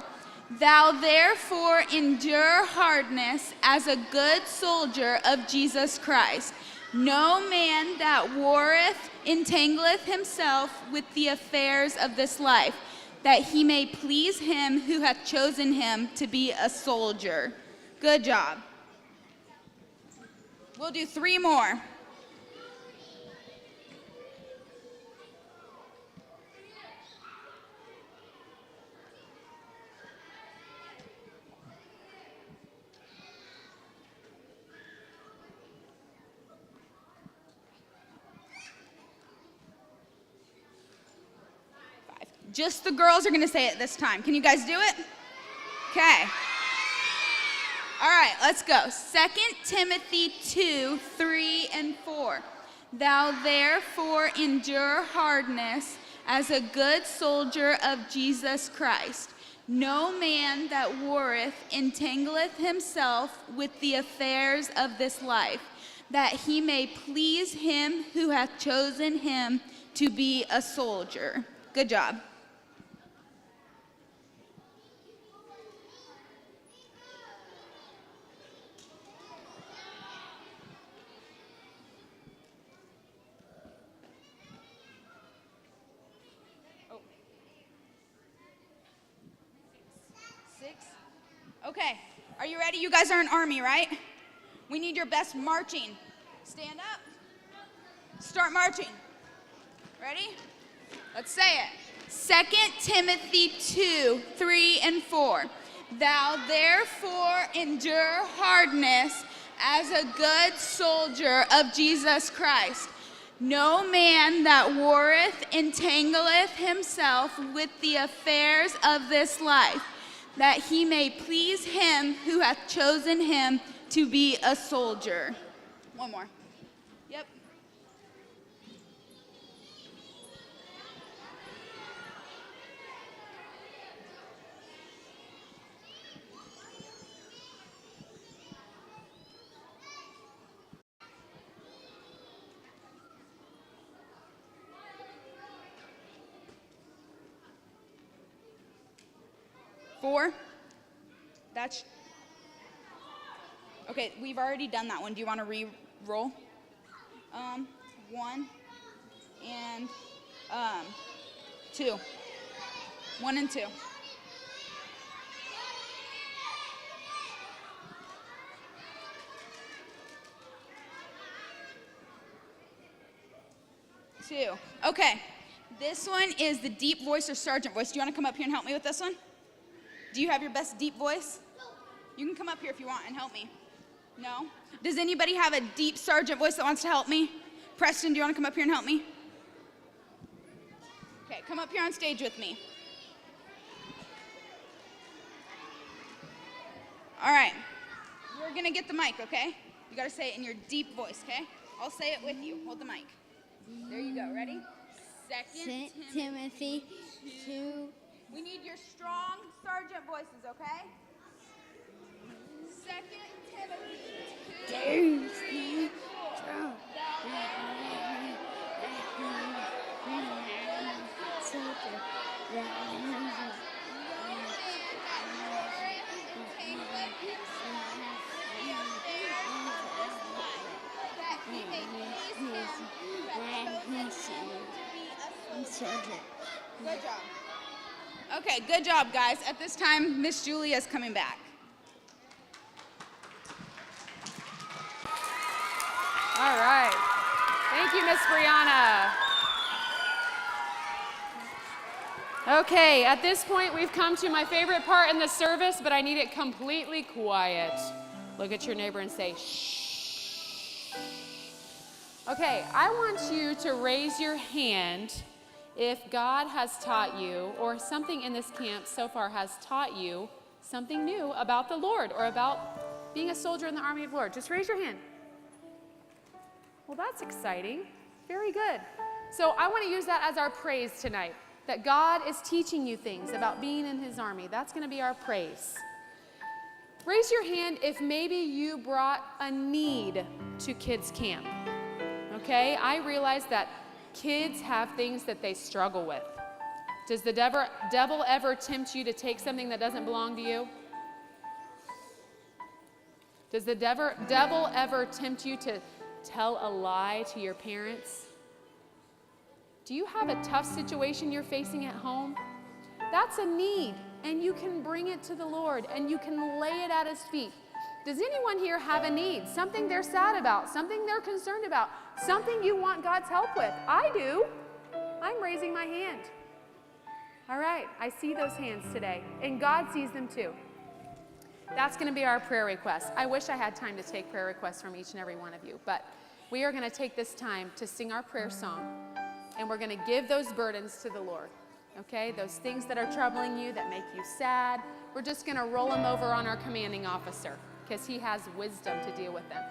Thou therefore endure hardness as a good soldier of Jesus Christ. No man that warreth entangleth himself with the affairs of this life, that he may please him who hath chosen him to be a soldier. Good job. We'll do 3 more. Just the girls are going to say it this time. Can you guys do it? Okay. All right, let's go. 2 Timothy 2, 3, and 4. Thou therefore endure hardness as a good soldier of Jesus Christ. No man that warreth entangleth himself with the affairs of this life, that he may please him who hath chosen him to be a soldier. Good job. Are you ready? You guys are an army, right? We need your best marching. Stand up. Start marching. Ready? Let's say it. 2 Timothy 2, 3 and 4. Thou therefore endure hardness as a good soldier of Jesus Christ. No man that warreth entangleth himself with the affairs of this life, that he may please him who hath chosen him to be a soldier. One more. Yep. Four. That's okay. We've already done that one. Do you want to re-roll? 1 and 2. 1 and 2. Two. Okay. This one is the deep voice or sergeant voice. Do you want to come up here and help me with this one? Do you have your best deep voice? You can come up here if you want and help me. No? Does anybody have a deep sergeant voice that wants to help me? Preston, do you want to come up here and help me? Okay, come up here on stage with me. All right. You're going to get the mic, okay? You got to say it in your deep voice, okay? I'll say it with you. Hold the mic. There you go. Ready? 2 Timothy 2. We need your strong sergeant voices, okay? 2 Timothy 2. Good job. Okay, good job, guys. At this time, Miss Julia is coming back. All right. Thank you, Miss Brianna. Okay, at this point, we've come to my favorite part in the service, but I need it completely quiet. Look at your neighbor and say, shh. Okay, I want you to raise your hand if God has taught you, or something in this camp so far has taught you something new about the Lord or about being a soldier in the army of the Lord. Just raise your hand. Well, that's exciting. Very good. So I want to use that as our praise tonight, that God is teaching you things about being in his army. That's going to be our praise. Raise your hand if maybe you brought a need to kids' camp. Okay, I realize that kids have things that they struggle with. Does the devil ever tempt you to take something that doesn't belong to you? Does the devil ever tempt you to tell a lie to your parents? Do you have a tough situation you're facing at home? That's a need, and you can bring it to the Lord, and you can lay it at his feet. Does anyone here have a need? Something they're sad about, something they're concerned about, something you want God's help with? I do. I'm raising my hand. All right, I see those hands today, and God sees them too. That's going to be our prayer request. I wish I had time to take prayer requests from each and every one of you, but we are going to take this time to sing our prayer song, and we're going to give those burdens to the Lord, okay? Those things that are troubling you, that make you sad, we're just going to roll them over on our commanding officer, because he has wisdom to deal with them.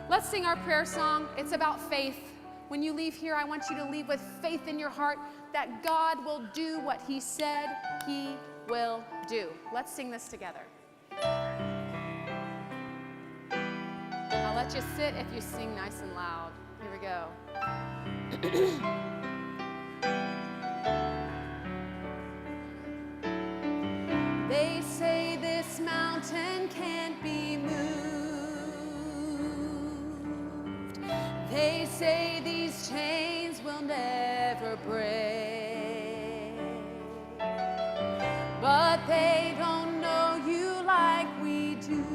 Let's sing our prayer song. It's about faith. When you leave here, I want you to leave with faith in your heart that God will do what he said he will do. Let's sing this together. I'll let you sit if you sing nice and loud. Here we go. They say this mountain can't be moved. They say these chains will never break. But they don't know you like we do.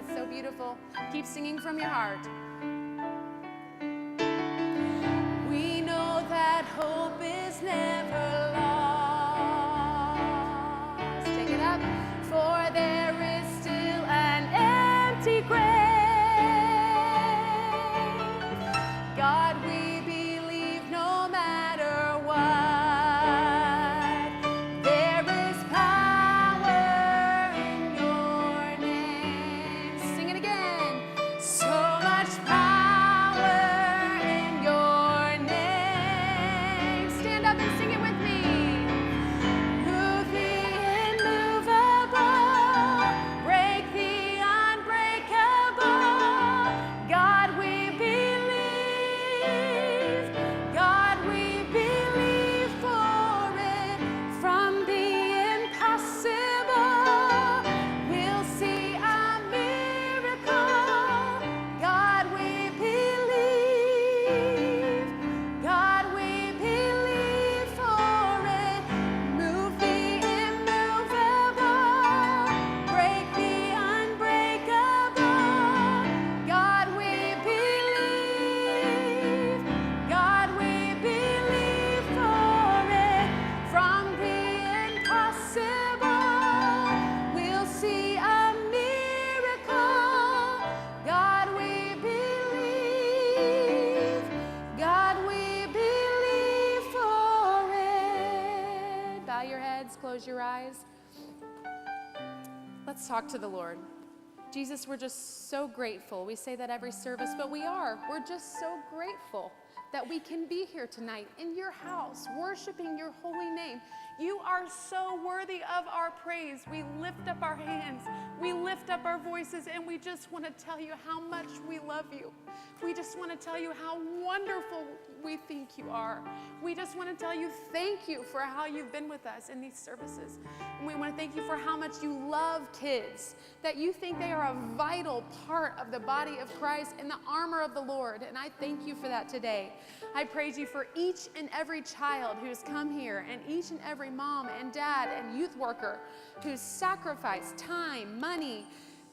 It's so beautiful. Keep singing from your heart. We know that hope is never lost. Take it up. For there is still an empty grave. God, we believe no matter what, there is power in your name. Sing it again. So much power in your name. Stand up and sing it with me. Move the immovable, break the unbreakable. God, we believe. God, we believe for it. From the impossible, we'll see a miracle. God, we believe. God, we believe for it. Move the immovable, break the unbreakable. God, we believe. God, we believe for it. From the impossible, we'll see a miracle. God, we believe. God, we believe for it. Bow your heads, close your eyes. Let's talk to the Lord. Jesus, we're just so grateful. We say that every service, but we are. We're just so grateful that we can be here tonight in your house, worshiping your holy name. You are so worthy of our praise. We lift up our hands, we lift up our voices, and we just want to tell you how much we love you. We just want to tell you how wonderful we think you are. We just want to tell you thank you for how you've been with us in these services. And we want to thank you for how much you love kids, that you think they are a vital part of the body of Christ and the armor of the Lord. And I thank you for that today. I praise you for each and every child who's come here, and each and every mom and dad and youth worker who's sacrificed time, money,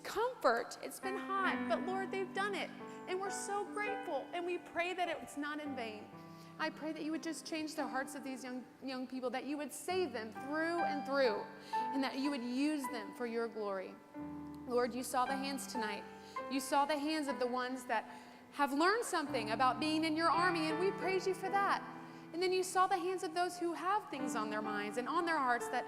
comfort. It's been hot, but Lord, they've done it. And we're so grateful, and we pray that it's not in vain. I pray that you would just change the hearts of these young people, that you would save them through and through, and that you would use them for your glory. Lord, you saw the hands tonight. You saw the hands of the ones that have learned something about being in your army, and we praise you for that. And then you saw the hands of those who have things on their minds and on their hearts that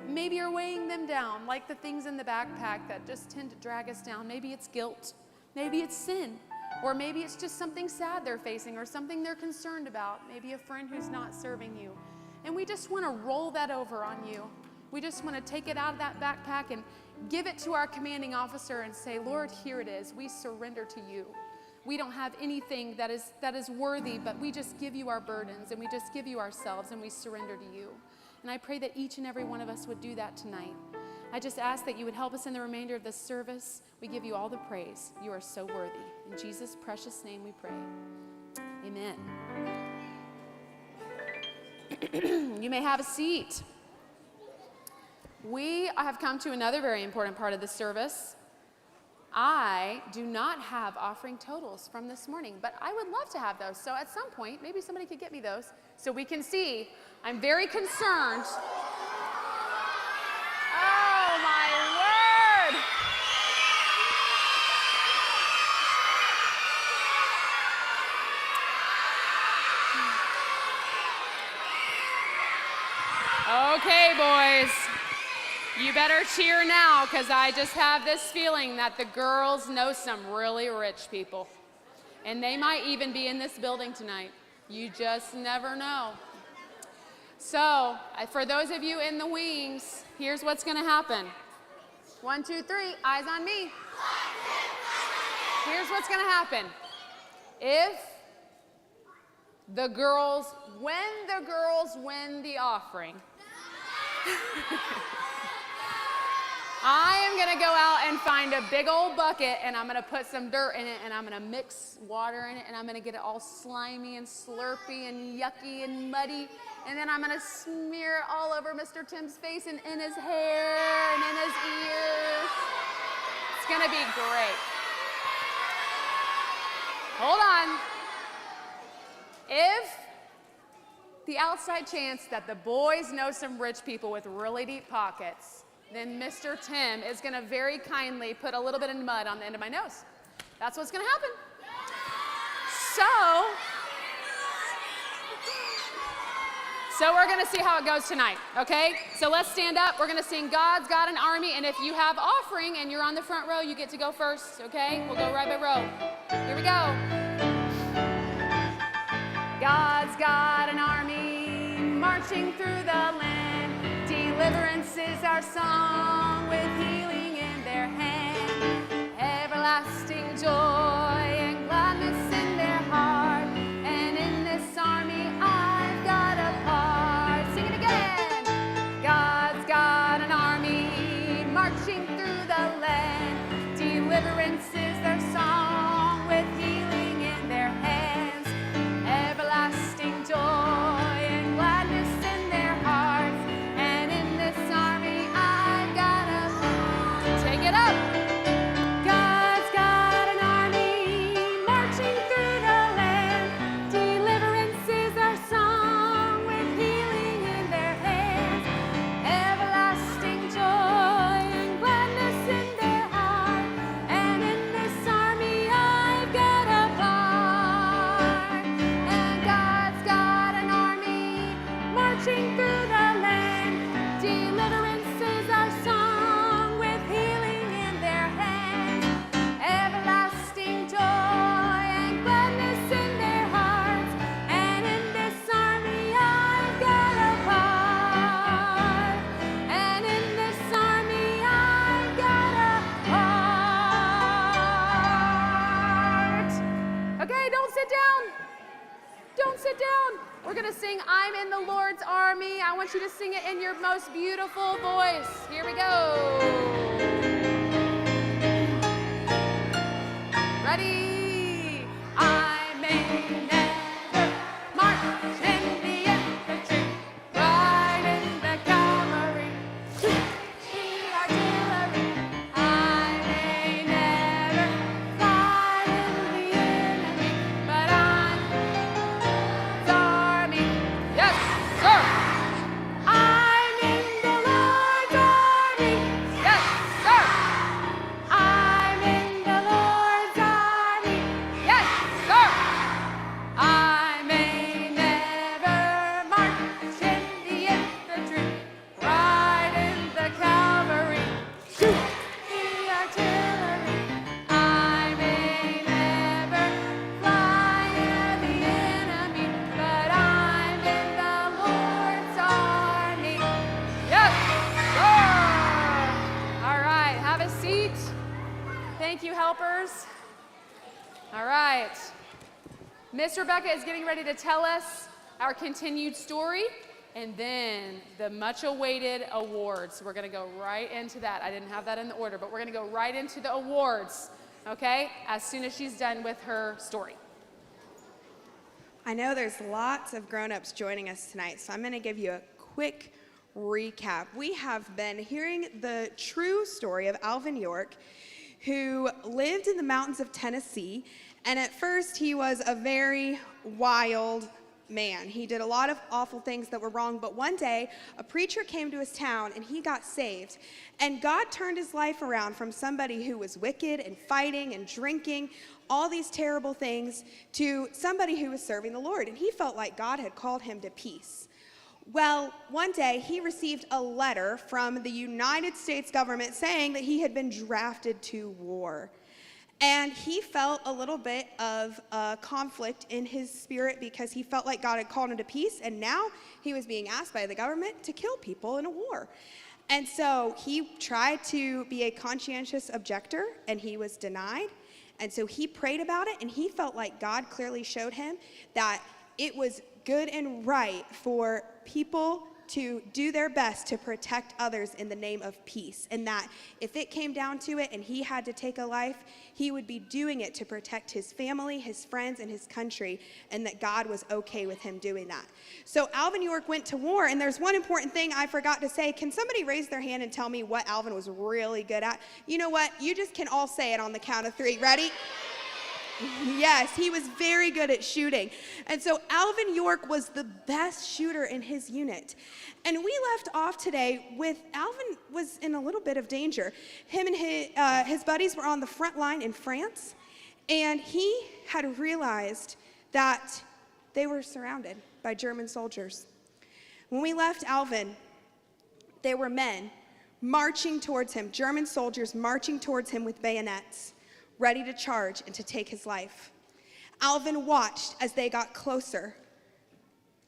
maybe are weighing them down, like the things in the backpack that just tend to drag us down. Maybe it's guilt, maybe it's sin, or maybe it's just something sad they're facing or something they're concerned about, maybe a friend who's not serving you. And we just want to roll that over on you. We just want to take it out of that backpack and give it to our commanding officer and say, Lord, here it is. We surrender to you. We don't have anything that is worthy, but we just give you our burdens, and we just give you ourselves, and we surrender to you. And I pray that each and every one of us would do that tonight. I just ask that you would help us in the remainder of this service. We give you all the praise. You are so worthy. In Jesus' precious name we pray. Amen. You may have a seat. We have come to another very important part of the service. I do not have offering totals from this morning, but I would love to have those. So at some point, maybe somebody could get me those so we can see. I'm very concerned. Oh, my word. Okay, boys. You better cheer now, because I just have this feeling that the girls know some really rich people. And they might even be in this building tonight. You just never know. So, for those of you in the wings, here's what's going to happen. 1, 2, 3, eyes on me. Here's what's going to happen. When the girls win the offering, I am going to go out and find a big old bucket, and I'm going to put some dirt in it, and I'm going to mix water in it, and I'm going to get it all slimy and slurpy and yucky and muddy, and then I'm going to smear it all over Mr. Tim's face and in his hair and in his ears. It's gonna be great. Hold on. If the outside chance that the boys know some rich people with really deep pockets, then Mr. Tim is gonna very kindly put a little bit of mud on the end of my nose. That's what's gonna happen. So we're gonna see how it goes tonight, okay? So let's stand up. We're gonna sing God's Got an Army, and if you have offering and you're on the front row, you get to go first, okay? We'll go row by row. Here we go. God's got an army marching through the land. Deliverance is our song with healing in their hand. Everlasting joy and gladness in their heart. And in this army I've got a part. Sing it again. God's got an army marching through the land. Deliverance is their song with healing in their hands. Everlasting joy and gladness in their hearts. And in this army I've got a part. Take it up. God's got an army marching through the land. Deliverance is our song with healing in their hands. Everlasting joy and gladness in their heart. And in this army I've got a part. And God's got an army marching through the land. Deliverance is our song with healing in their hands. Everlasting joy and gladness in their hearts. And in this army I've got a part. And in this army I've got a part. Okay, don't sit down. Don't sit down. We're going to sing I'm in the Lord's Army. I want you to sing it in your most beautiful voice. Here we go. Ready? I may never march in the infantry, ride in the cavalry, shoot the artillery. I may never fight in the enemy, but I'm the army. Yes, sir. I'm in the Lord's army. Yes, sir. I'm in the Lord's army. Yes, sir. I may never march in the infantry, ride in the cavalry, shoot the artillery. I may never fly near the enemy, but I'm in the Lord's army. Yes, sir. All right, have a seat. Thank you, helpers. All right. Miss Rebecca is getting ready to tell us our continued story and then the much awaited awards. We're going to go right into that. I didn't have that in the order, but we're going to go right into the awards, okay, as soon as she's done with her story. I know there's lots of grown-ups joining us tonight, so I'm going to give you a quick recap. We have been hearing the true story of Alvin York, who lived in the mountains of Tennessee, and at first he was a very wild man. He did a lot of awful things that were wrong, but one day a preacher came to his town and he got saved. And God turned his life around from somebody who was wicked and fighting and drinking, all these terrible things, to somebody who was serving the Lord. And he felt like God had called him to peace. Well, one day he received a letter from the United States government saying that he had been drafted to war. And he felt a little bit of conflict in his spirit because he felt like God had called him to peace, and now he was being asked by the government to kill people in a war. And so he tried to be a conscientious objector, and he was denied. And so he prayed about it, and he felt like God clearly showed him that it was good and right for people to do their best to protect others in the name of peace, and that if it came down to it and he had to take a life, he would be doing it to protect his family, his friends, and his country, and that God was okay with him doing that. So Alvin York went to war, and there's one important thing I forgot to say. Can somebody raise their hand and tell me what Alvin was really good at? You know what? You just can all say it on the count of 3. Ready? Yes, he was very good at shooting. And so Alvin York was the best shooter in his unit. And we left off today with Alvin was in a little bit of danger. Him and his buddies were on the front line in France, and he had realized that they were surrounded by German soldiers. When we left Alvin, there were men marching towards him, German soldiers marching towards him with bayonets, ready to charge and to take his life. Alvin watched as they got closer,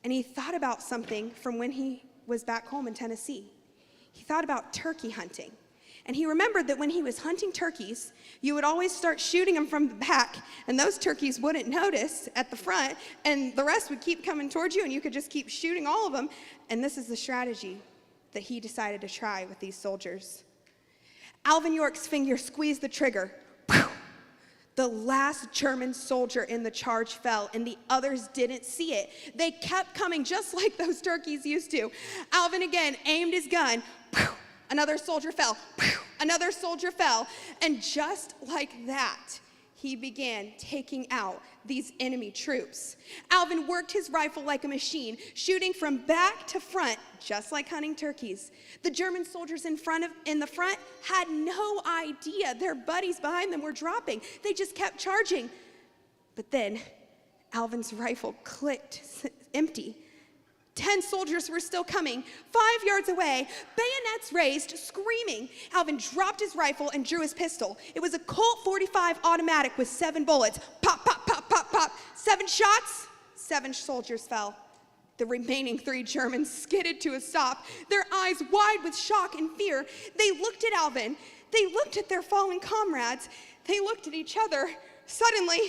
and he thought about something from when he was back home in Tennessee. He thought about turkey hunting. And he remembered that when he was hunting turkeys, you would always start shooting them from the back, and those turkeys wouldn't notice at the front, and the rest would keep coming towards you, and you could just keep shooting all of them. And this is the strategy that he decided to try with these soldiers. Alvin York's finger squeezed the trigger. The last German soldier in the charge fell, and the others didn't see it. They kept coming just like those turkeys used to. Alvin again aimed his gun. Another soldier fell. Another soldier fell. And just like that, he began taking out these enemy troops. Alvin worked his rifle like a machine, shooting from back to front, just like hunting turkeys. The German soldiers in the front had no idea their buddies behind them were dropping. They just kept charging. But then Alvin's rifle clicked empty. 10 soldiers were still coming. 5 yards away, bayonets raised, screaming. Alvin dropped his rifle and drew his pistol. It was a Colt .45 automatic with 7 bullets. Pop, pop, pop, pop, pop. 7 shots, 7 soldiers fell. The remaining 3 Germans skidded to a stop, their eyes wide with shock and fear. They looked at Alvin. They looked at their fallen comrades. They looked at each other. Suddenly,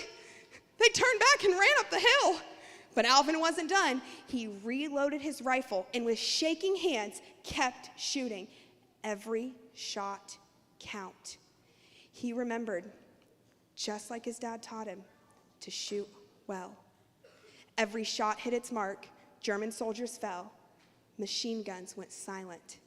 they turned back and ran up the hill. But Alvin wasn't done. He reloaded his rifle and with shaking hands kept shooting. Every shot count. He remembered, just like his dad taught him, to shoot well. Every shot hit its mark. German soldiers fell. Machine guns went silent.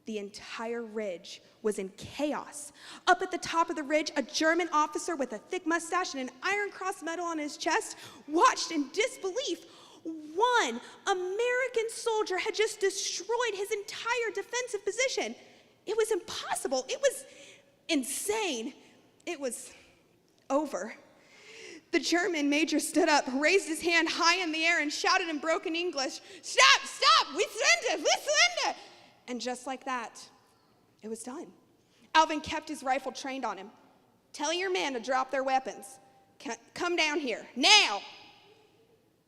The entire ridge was in chaos. Up at the top of the ridge, a German officer with a thick mustache and an Iron Cross medal on his chest watched in disbelief. One American soldier had just destroyed his entire defensive position. It was impossible. It was insane. It was over. The German major stood up, raised his hand high in the air, and shouted in broken English, "Stop, stop, we surrender, we surrender!" And just like that, it was done. Alvin kept his rifle trained on him. "Tell your men to drop their weapons. Come down here, now!"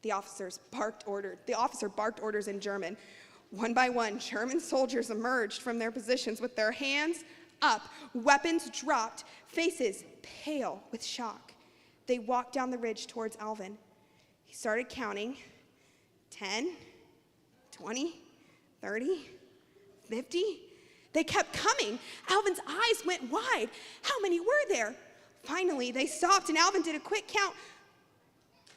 The officer barked orders in German. One by one, German soldiers emerged from their positions with their hands up, weapons dropped, faces pale with shock. They walked down the ridge towards Alvin. He started counting. 10, 20, 30, 50. They kept coming. Alvin's eyes went wide. How many were there? Finally, they stopped, and Alvin did a quick count.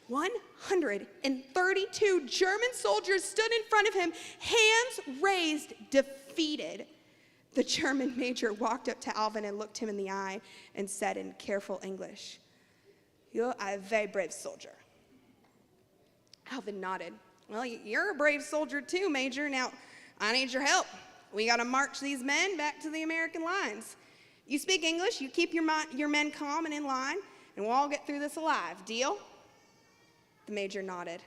132 German soldiers stood in front of him, hands raised, defeated. The German major walked up to Alvin and looked him in the eye and said in careful English, "You're a very brave soldier." Alvin nodded. "Well, you're a brave soldier too, Major. Now, I need your help. We got to march these men back to the American lines. You speak English, you keep your men calm and in line, and we'll all get through this alive. Deal?" The major nodded.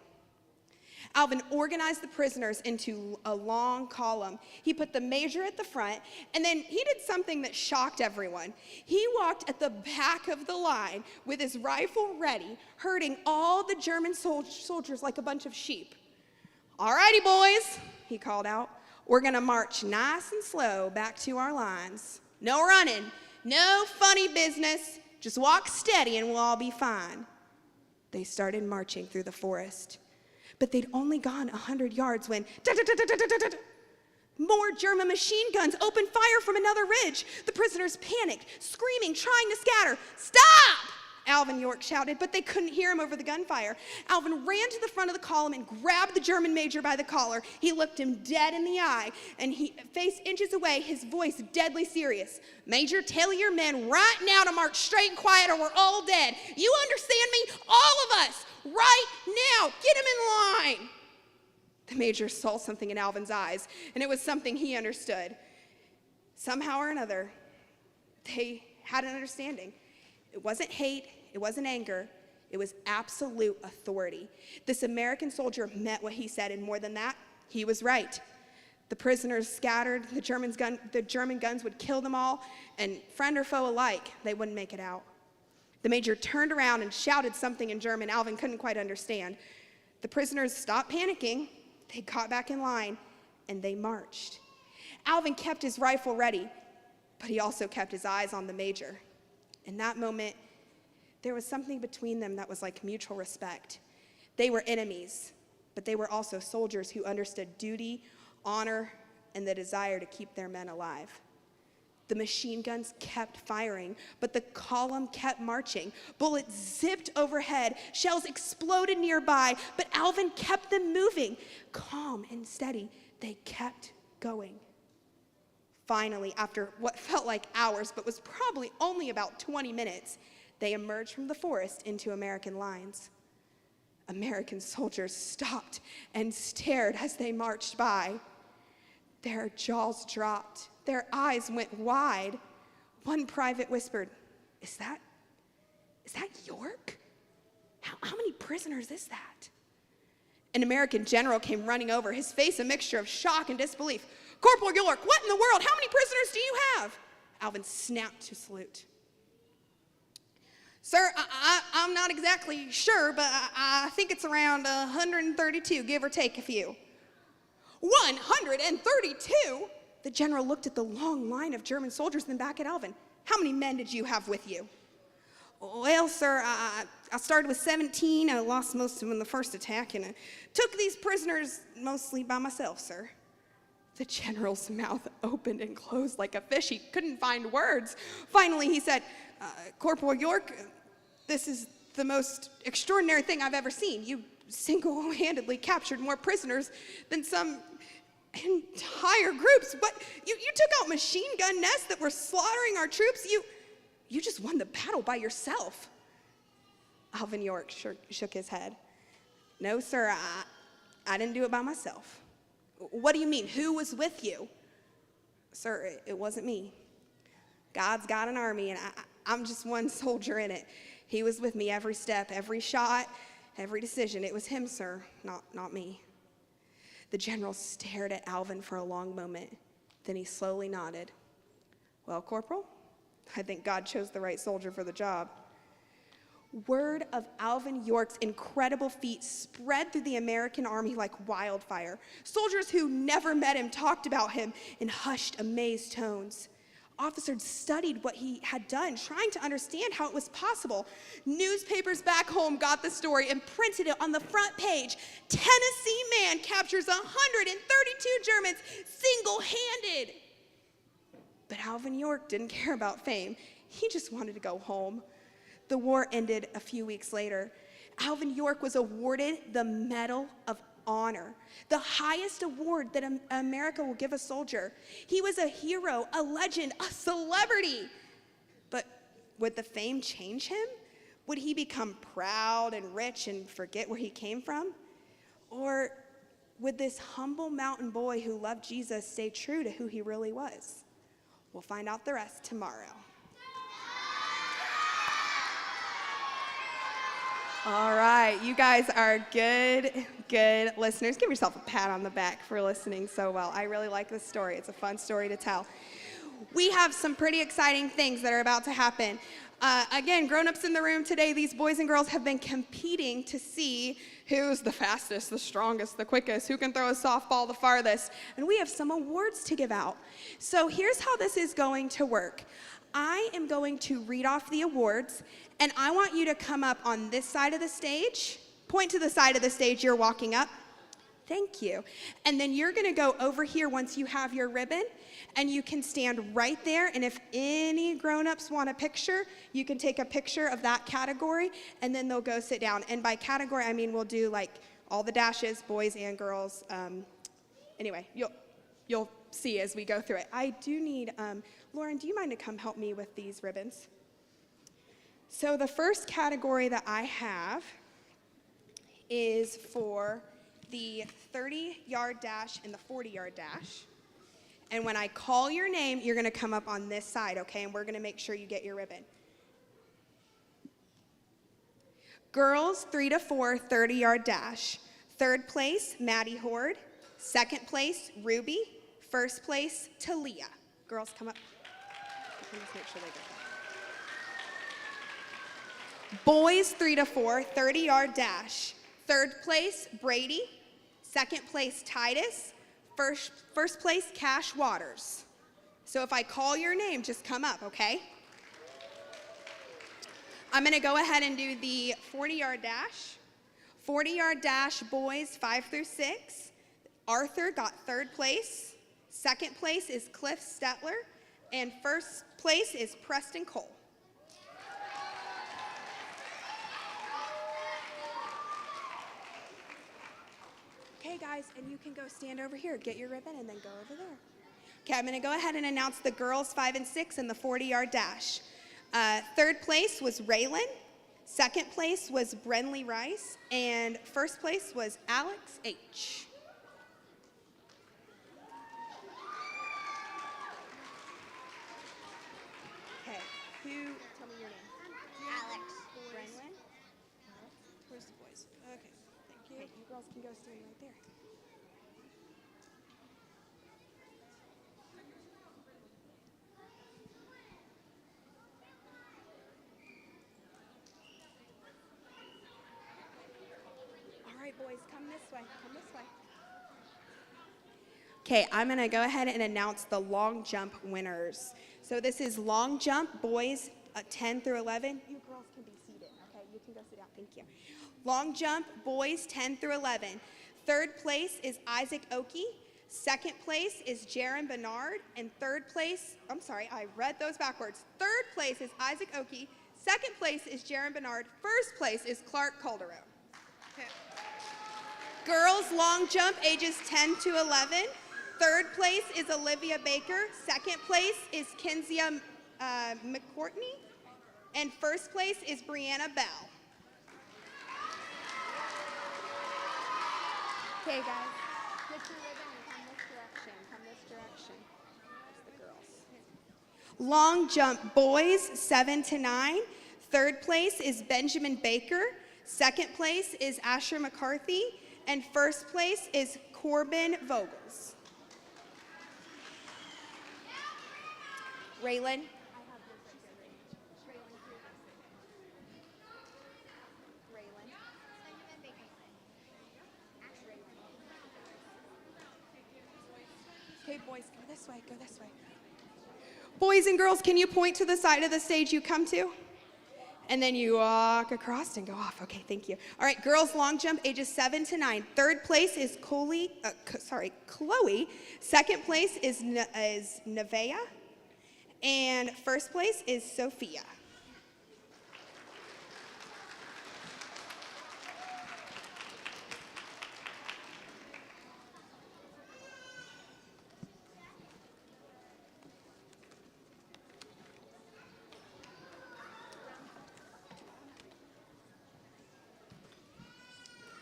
Alvin organized the prisoners into a long column. He put the major at the front, and then he did something that shocked everyone. He walked at the back of the line with his rifle ready, herding all the German soldiers like a bunch of sheep. "All righty, boys," he called out. "We're going to march nice and slow back to our lines. No running, no funny business. Just walk steady and we'll all be fine." They started marching through the forest. But they'd only gone 100 yards when more German machine guns opened fire from another ridge. The prisoners panicked, screaming, trying to scatter. "Stop!" Alvin York shouted, but they couldn't hear him over the gunfire. Alvin ran to the front of the column and grabbed the German major by the collar. He looked him dead in the eye, and he faced inches away, his voice deadly serious. "Major, tell your men right now to march straight and quiet or we're all dead. You understand me? All of us! Right now! Get him in line!" The major saw something in Alvin's eyes, and it was something he understood. Somehow or another, they had an understanding. It wasn't hate, it wasn't anger, it was absolute authority. This American soldier meant what he said, and more than that, he was right. The prisoners scattered, the German guns would kill them all, and friend or foe alike, they wouldn't make it out. The major turned around and shouted something in German Alvin couldn't quite understand. The prisoners stopped panicking, they got back in line, and they marched. Alvin kept his rifle ready, but he also kept his eyes on the major. In that moment, there was something between them that was like mutual respect. They were enemies, but they were also soldiers who understood duty, honor, and the desire to keep their men alive. The machine guns kept firing, but the column kept marching. Bullets zipped overhead, shells exploded nearby, but Alvin kept them moving. Calm and steady, they kept going. Finally, after what felt like hours, but was probably only about 20 minutes, they emerged from the forest into American lines. American soldiers stopped and stared as they marched by. Their jaws dropped. Their eyes went wide. One private whispered, Is that York? How many prisoners is that?" An American general came running over, his face a mixture of shock and disbelief. "Corporal York, what in the world? How many prisoners do you have?" Alvin snapped to salute. "Sir, I'm not exactly sure, but I think it's around 132, give or take a few." 132? The general looked at the long line of German soldiers, then back at Alvin. "How many men did you have with you?" "Well, sir, I started with 17. I lost most of them in the first attack, and I took these prisoners mostly by myself, sir." The general's mouth opened and closed like a fish. He couldn't find words. Finally, he said, "Corporal York, this is the most extraordinary thing I've ever seen. You single-handedly captured more prisoners than some entire groups. But you took out machine gun nests that were slaughtering our troops. You just won the battle by yourself." Alvin York shook his head. "No, sir, I didn't do it by myself." "What do you mean? Who was with you?" "Sir, it wasn't me. God's got an army, and I'm just one soldier in it. He was with me every step, every shot, every decision. It was him, sir, not me." The general stared at Alvin for a long moment. Then he slowly nodded. "Well, Corporal, I think God chose the right soldier for the job." Word of Alvin York's incredible feat spread through the American army like wildfire. Soldiers who never met him talked about him in hushed, amazed tones. Officers studied what he had done, trying to understand how it was possible. Newspapers back home got the story and printed it on the front page. "Tennessee man captures 132 Germans single-handed." But Alvin York didn't care about fame. He just wanted to go home. The war ended a few weeks later. Alvin York was awarded the Medal of Honor, the highest award that America will give a soldier. He was a hero, a legend, a celebrity. But would the fame change him? Would he become proud and rich and forget where he came from? Or would this humble mountain boy who loved Jesus stay true to who he really was? We'll find out the rest tomorrow. All right, you guys are good listeners. Give yourself a pat on the back for listening so well. I really like this story. It's a fun story to tell. We have some pretty exciting things that are about to happen. Again, grown-ups in the room today, these boys and girls have been competing to see who's the fastest, the strongest, the quickest, who can throw a softball the farthest. And we have some awards to give out. So here's how this is going to work. I am going to read off the awards, and I want you to come up on this side of the stage point to the side of the stage you're walking up. Thank you. And then you're going to go over here once you have your ribbon, and you can stand right there. And if any grown-ups want a picture, you can take a picture of that category, and then they'll go sit down. And by category, I mean we'll do like all the dashes, boys and girls. Anyway, you'll see as we go through it. I do need, Lauren, do you mind to come help me with these ribbons? So the first category that I have is for the 30-yard dash and the 40-yard dash. And when I call your name, you're going to come up on this side, okay? And we're going to make sure you get your ribbon. Girls 3 to 4, 30-yard dash. Third place, Maddie Horde. Second place, Ruby. First place, Talia. Girls, come up. Let's make sure they get that. Boys 3 to 4, 30-yard dash. Third place, Brady. Second place, Titus. First place, Cash Waters. So if I call your name, just come up, okay? I'm going to go ahead and do the 40-yard dash. 40-yard dash, boys 5 through 6. Arthur got third place. Second place is Cliff Stetler. And first place is Preston Cole. Okay, guys, and you can go stand over here, get your ribbon, and then go over there. Okay, I'm going to go ahead and announce the girls 5 and 6 in the 40-yard dash. Third place was Raylan. Second place was Brenly Rice. And first place was Alex H. Okay, tell me your name. Alex. Brenlyn? Where's the boys? Okay, thank you. Okay, you girls can go stand right there. All right, boys, come this way. Come this way. Okay, I'm going to go ahead and announce the long jump winners. So this is long jump, boys 10 through 11. You girls can be seated, okay? You can go sit down. Thank you. Long jump, boys 10 through 11. Third place is Isaac Oakey. Second place is Jaron Bernard. And third place, I'm sorry, I read those backwards. Third place is Isaac Oakey. Second place is Jaron Bernard. First place is Clark Calderon. Okay. Girls long jump, ages 10 to 11. Third place is Olivia Baker. Second place is Kinsia McCourtney. And first place is Brianna Bell. Okay, guys, get your ribbon and come this direction. Come this direction. That's the girls. Long jump, boys 7 to 9. Third place is Benjamin Baker. Second place is Asher McCarthy. And first place is Corbin Vogels. Raylan. Okay, boys, go this way, go this way. Boys and girls, can you point to the side of the stage you come to? And then you walk across and go off. Okay, thank you. All right, girls long jump, ages 7 to 9. Third place is Chloe. Second place is Nevaeh. And first place is Sophia.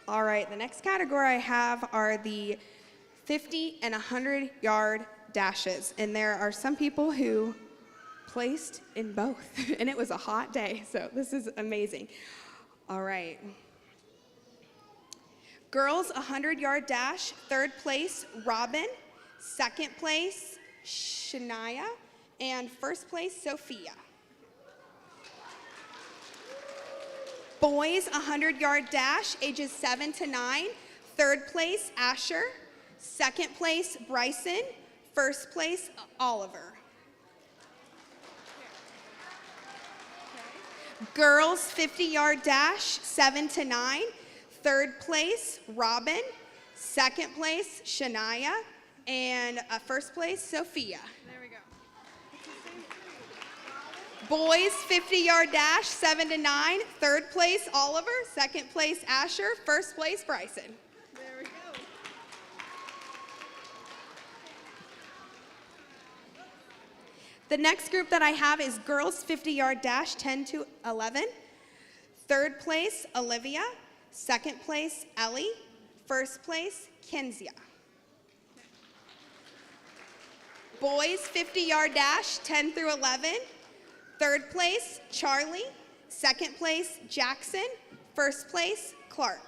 All right, the next category I have are the 50 and 100-yard dashes. And there are some people who placed in both. And it was a hot day, so this is amazing. All right. Girls 100-yard dash, third place, Robin. Second place, Shania. And first place, Sophia. Boys 100-yard dash, ages 7 to 9. Third place, Asher. Second place, Bryson. First place, Oliver. Girls 50-yard dash, 7 to 9. Third place, Robin. Second place, Shania. And first place, Sophia. There we go. Boys 50-yard dash, 7 to 9. Third place, Oliver. Second place, Asher. First place, Bryson. There we go. The next group that I have is girls 50-yard dash, 10 to 11. Third place, Olivia. Second place, Ellie. First place, Kenzia. Boys 50-yard dash, 10 through 11. Third place, Charlie. Second place, Jackson. First place, Clark.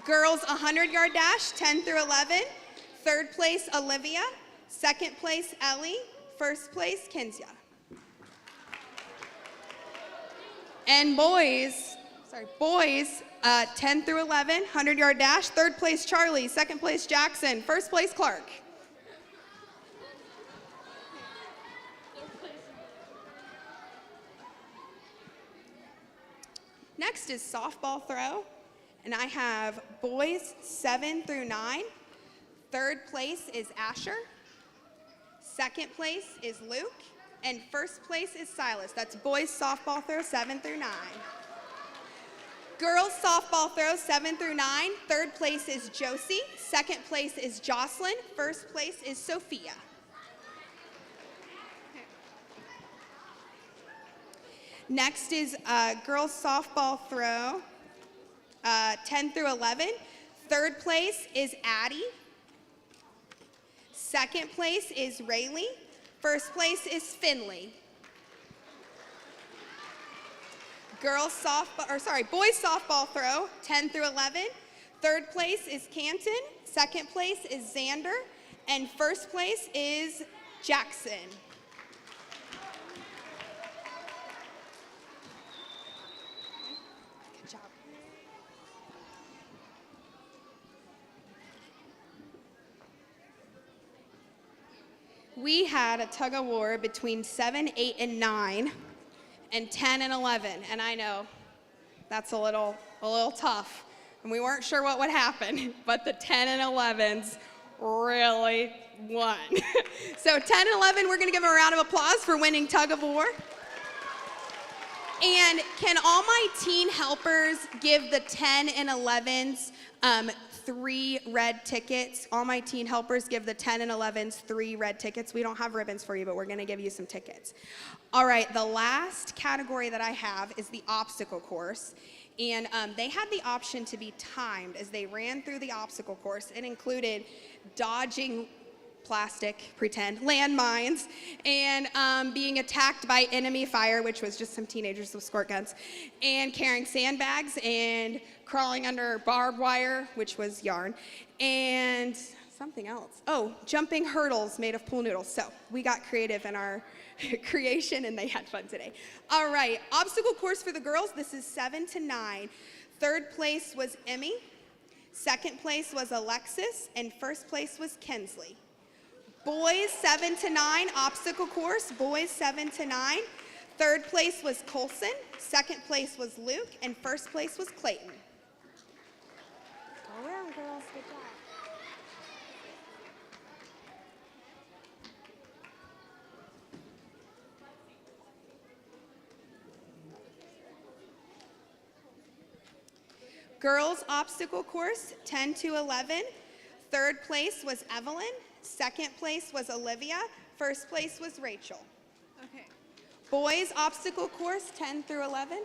Girls 100-yard dash, 10 through 11. Third place, Olivia. Second place, Ellie. First place, Kenzia. And boys, 10 through 11, 100-yard dash. Third place, Charlie. Second place, Jackson. First place, Clark. Next is softball throw, and I have boys 7 through 9. Third place is Asher. Second place is Luke, and first place is Silas. That's boys softball throw 7 through 9. Girls softball throw 7 through 9. Third place is Josie. Second place is Jocelyn. First place is Sophia. Next is girls softball throw, 10 through 11. Third place is Addie. Second place is Rayleigh. First place is Finley. Boys softball throw, 10 through 11. Third place is Canton. Second place is Xander. And first place is Jackson. Good job. We had a tug of war between 7, 8, and 9, and 10 and 11. And I know that's a little tough. And we weren't sure what would happen, but the 10 and 11s really won. So 10 and 11, we're gonna give them a round of applause for winning tug of war. And can all my teen helpers give the 10 and 11s 3 red tickets? All my teen helpers give the 10 and 11s 3 red tickets. We don't have ribbons for you, but we're gonna give you some tickets. All right, the last category that I have is the obstacle course. And they had the option to be timed as they ran through the obstacle course. It included dodging pretend landmines, and being attacked by enemy fire, which was just some teenagers with squirt guns, and carrying sandbags, and crawling under barbed wire, which was yarn, and something else. Oh, jumping hurdles made of pool noodles. So we got creative in our creation, and they had fun today. All right, obstacle course for the girls. This is 7 to 9. Third place was Emmy. Second place was Alexis, and first place was Kensley. Boys 7 to 9, obstacle course, boys 7 to 9. Third place was Colson, second place was Luke, and first place was Clayton. Go around, girls, good job. Girls obstacle course, 10 to 11. Third place was Evelyn. Second place was Olivia. First place was Rachel. Okay. Boys obstacle course, 10 through 11.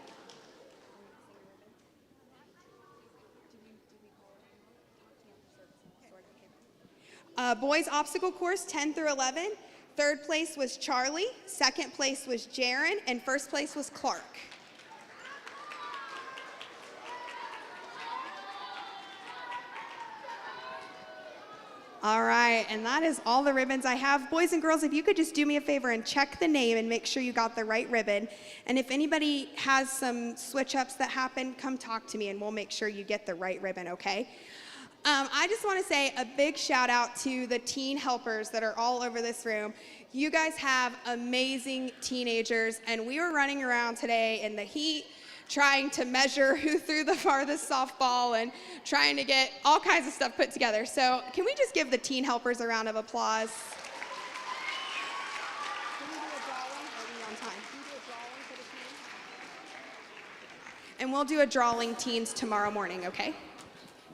Boys obstacle course, 10 through 11. Third place was Charlie. Second place was Jaron. And first place was Clark. All right, and that is all the ribbons I have. Boys and girls, if you could just do me a favor and check the name and make sure you got the right ribbon. And if anybody has some switch-ups that happen, come talk to me and we'll make sure you get the right ribbon, okay? I just want to say a big shout out to the teen helpers that are all over this room. You guys have amazing teenagers, and we were running around today in the heat trying to measure who threw the farthest softball and trying to get all kinds of stuff put together. So can we just give the teen helpers a round of applause? Can we do a drawing? Are we on time? Can we do a drawing for the teens? And we'll do a drawing teens tomorrow morning, okay?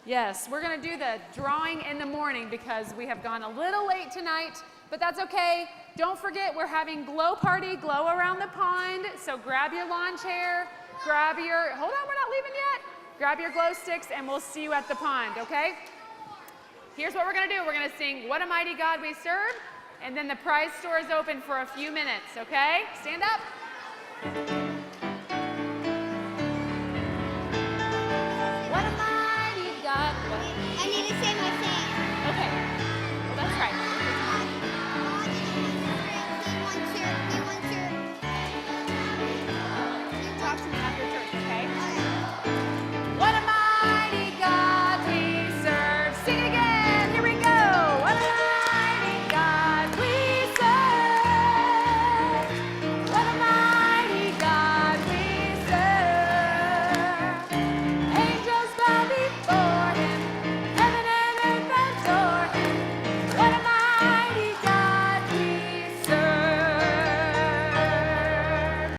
Yes, we're going to do the drawing in the morning because we have gone a little late tonight, but that's okay. Don't forget, we're having glow party, glow around the pond. So grab your lawn chair, grab your, hold on, we're not leaving yet. Grab your glow sticks and we'll see you at the pond, okay? Here's what we're going to do. We're going to sing What a Mighty God We Serve, and then the prize store is open for a few minutes, okay? Stand up.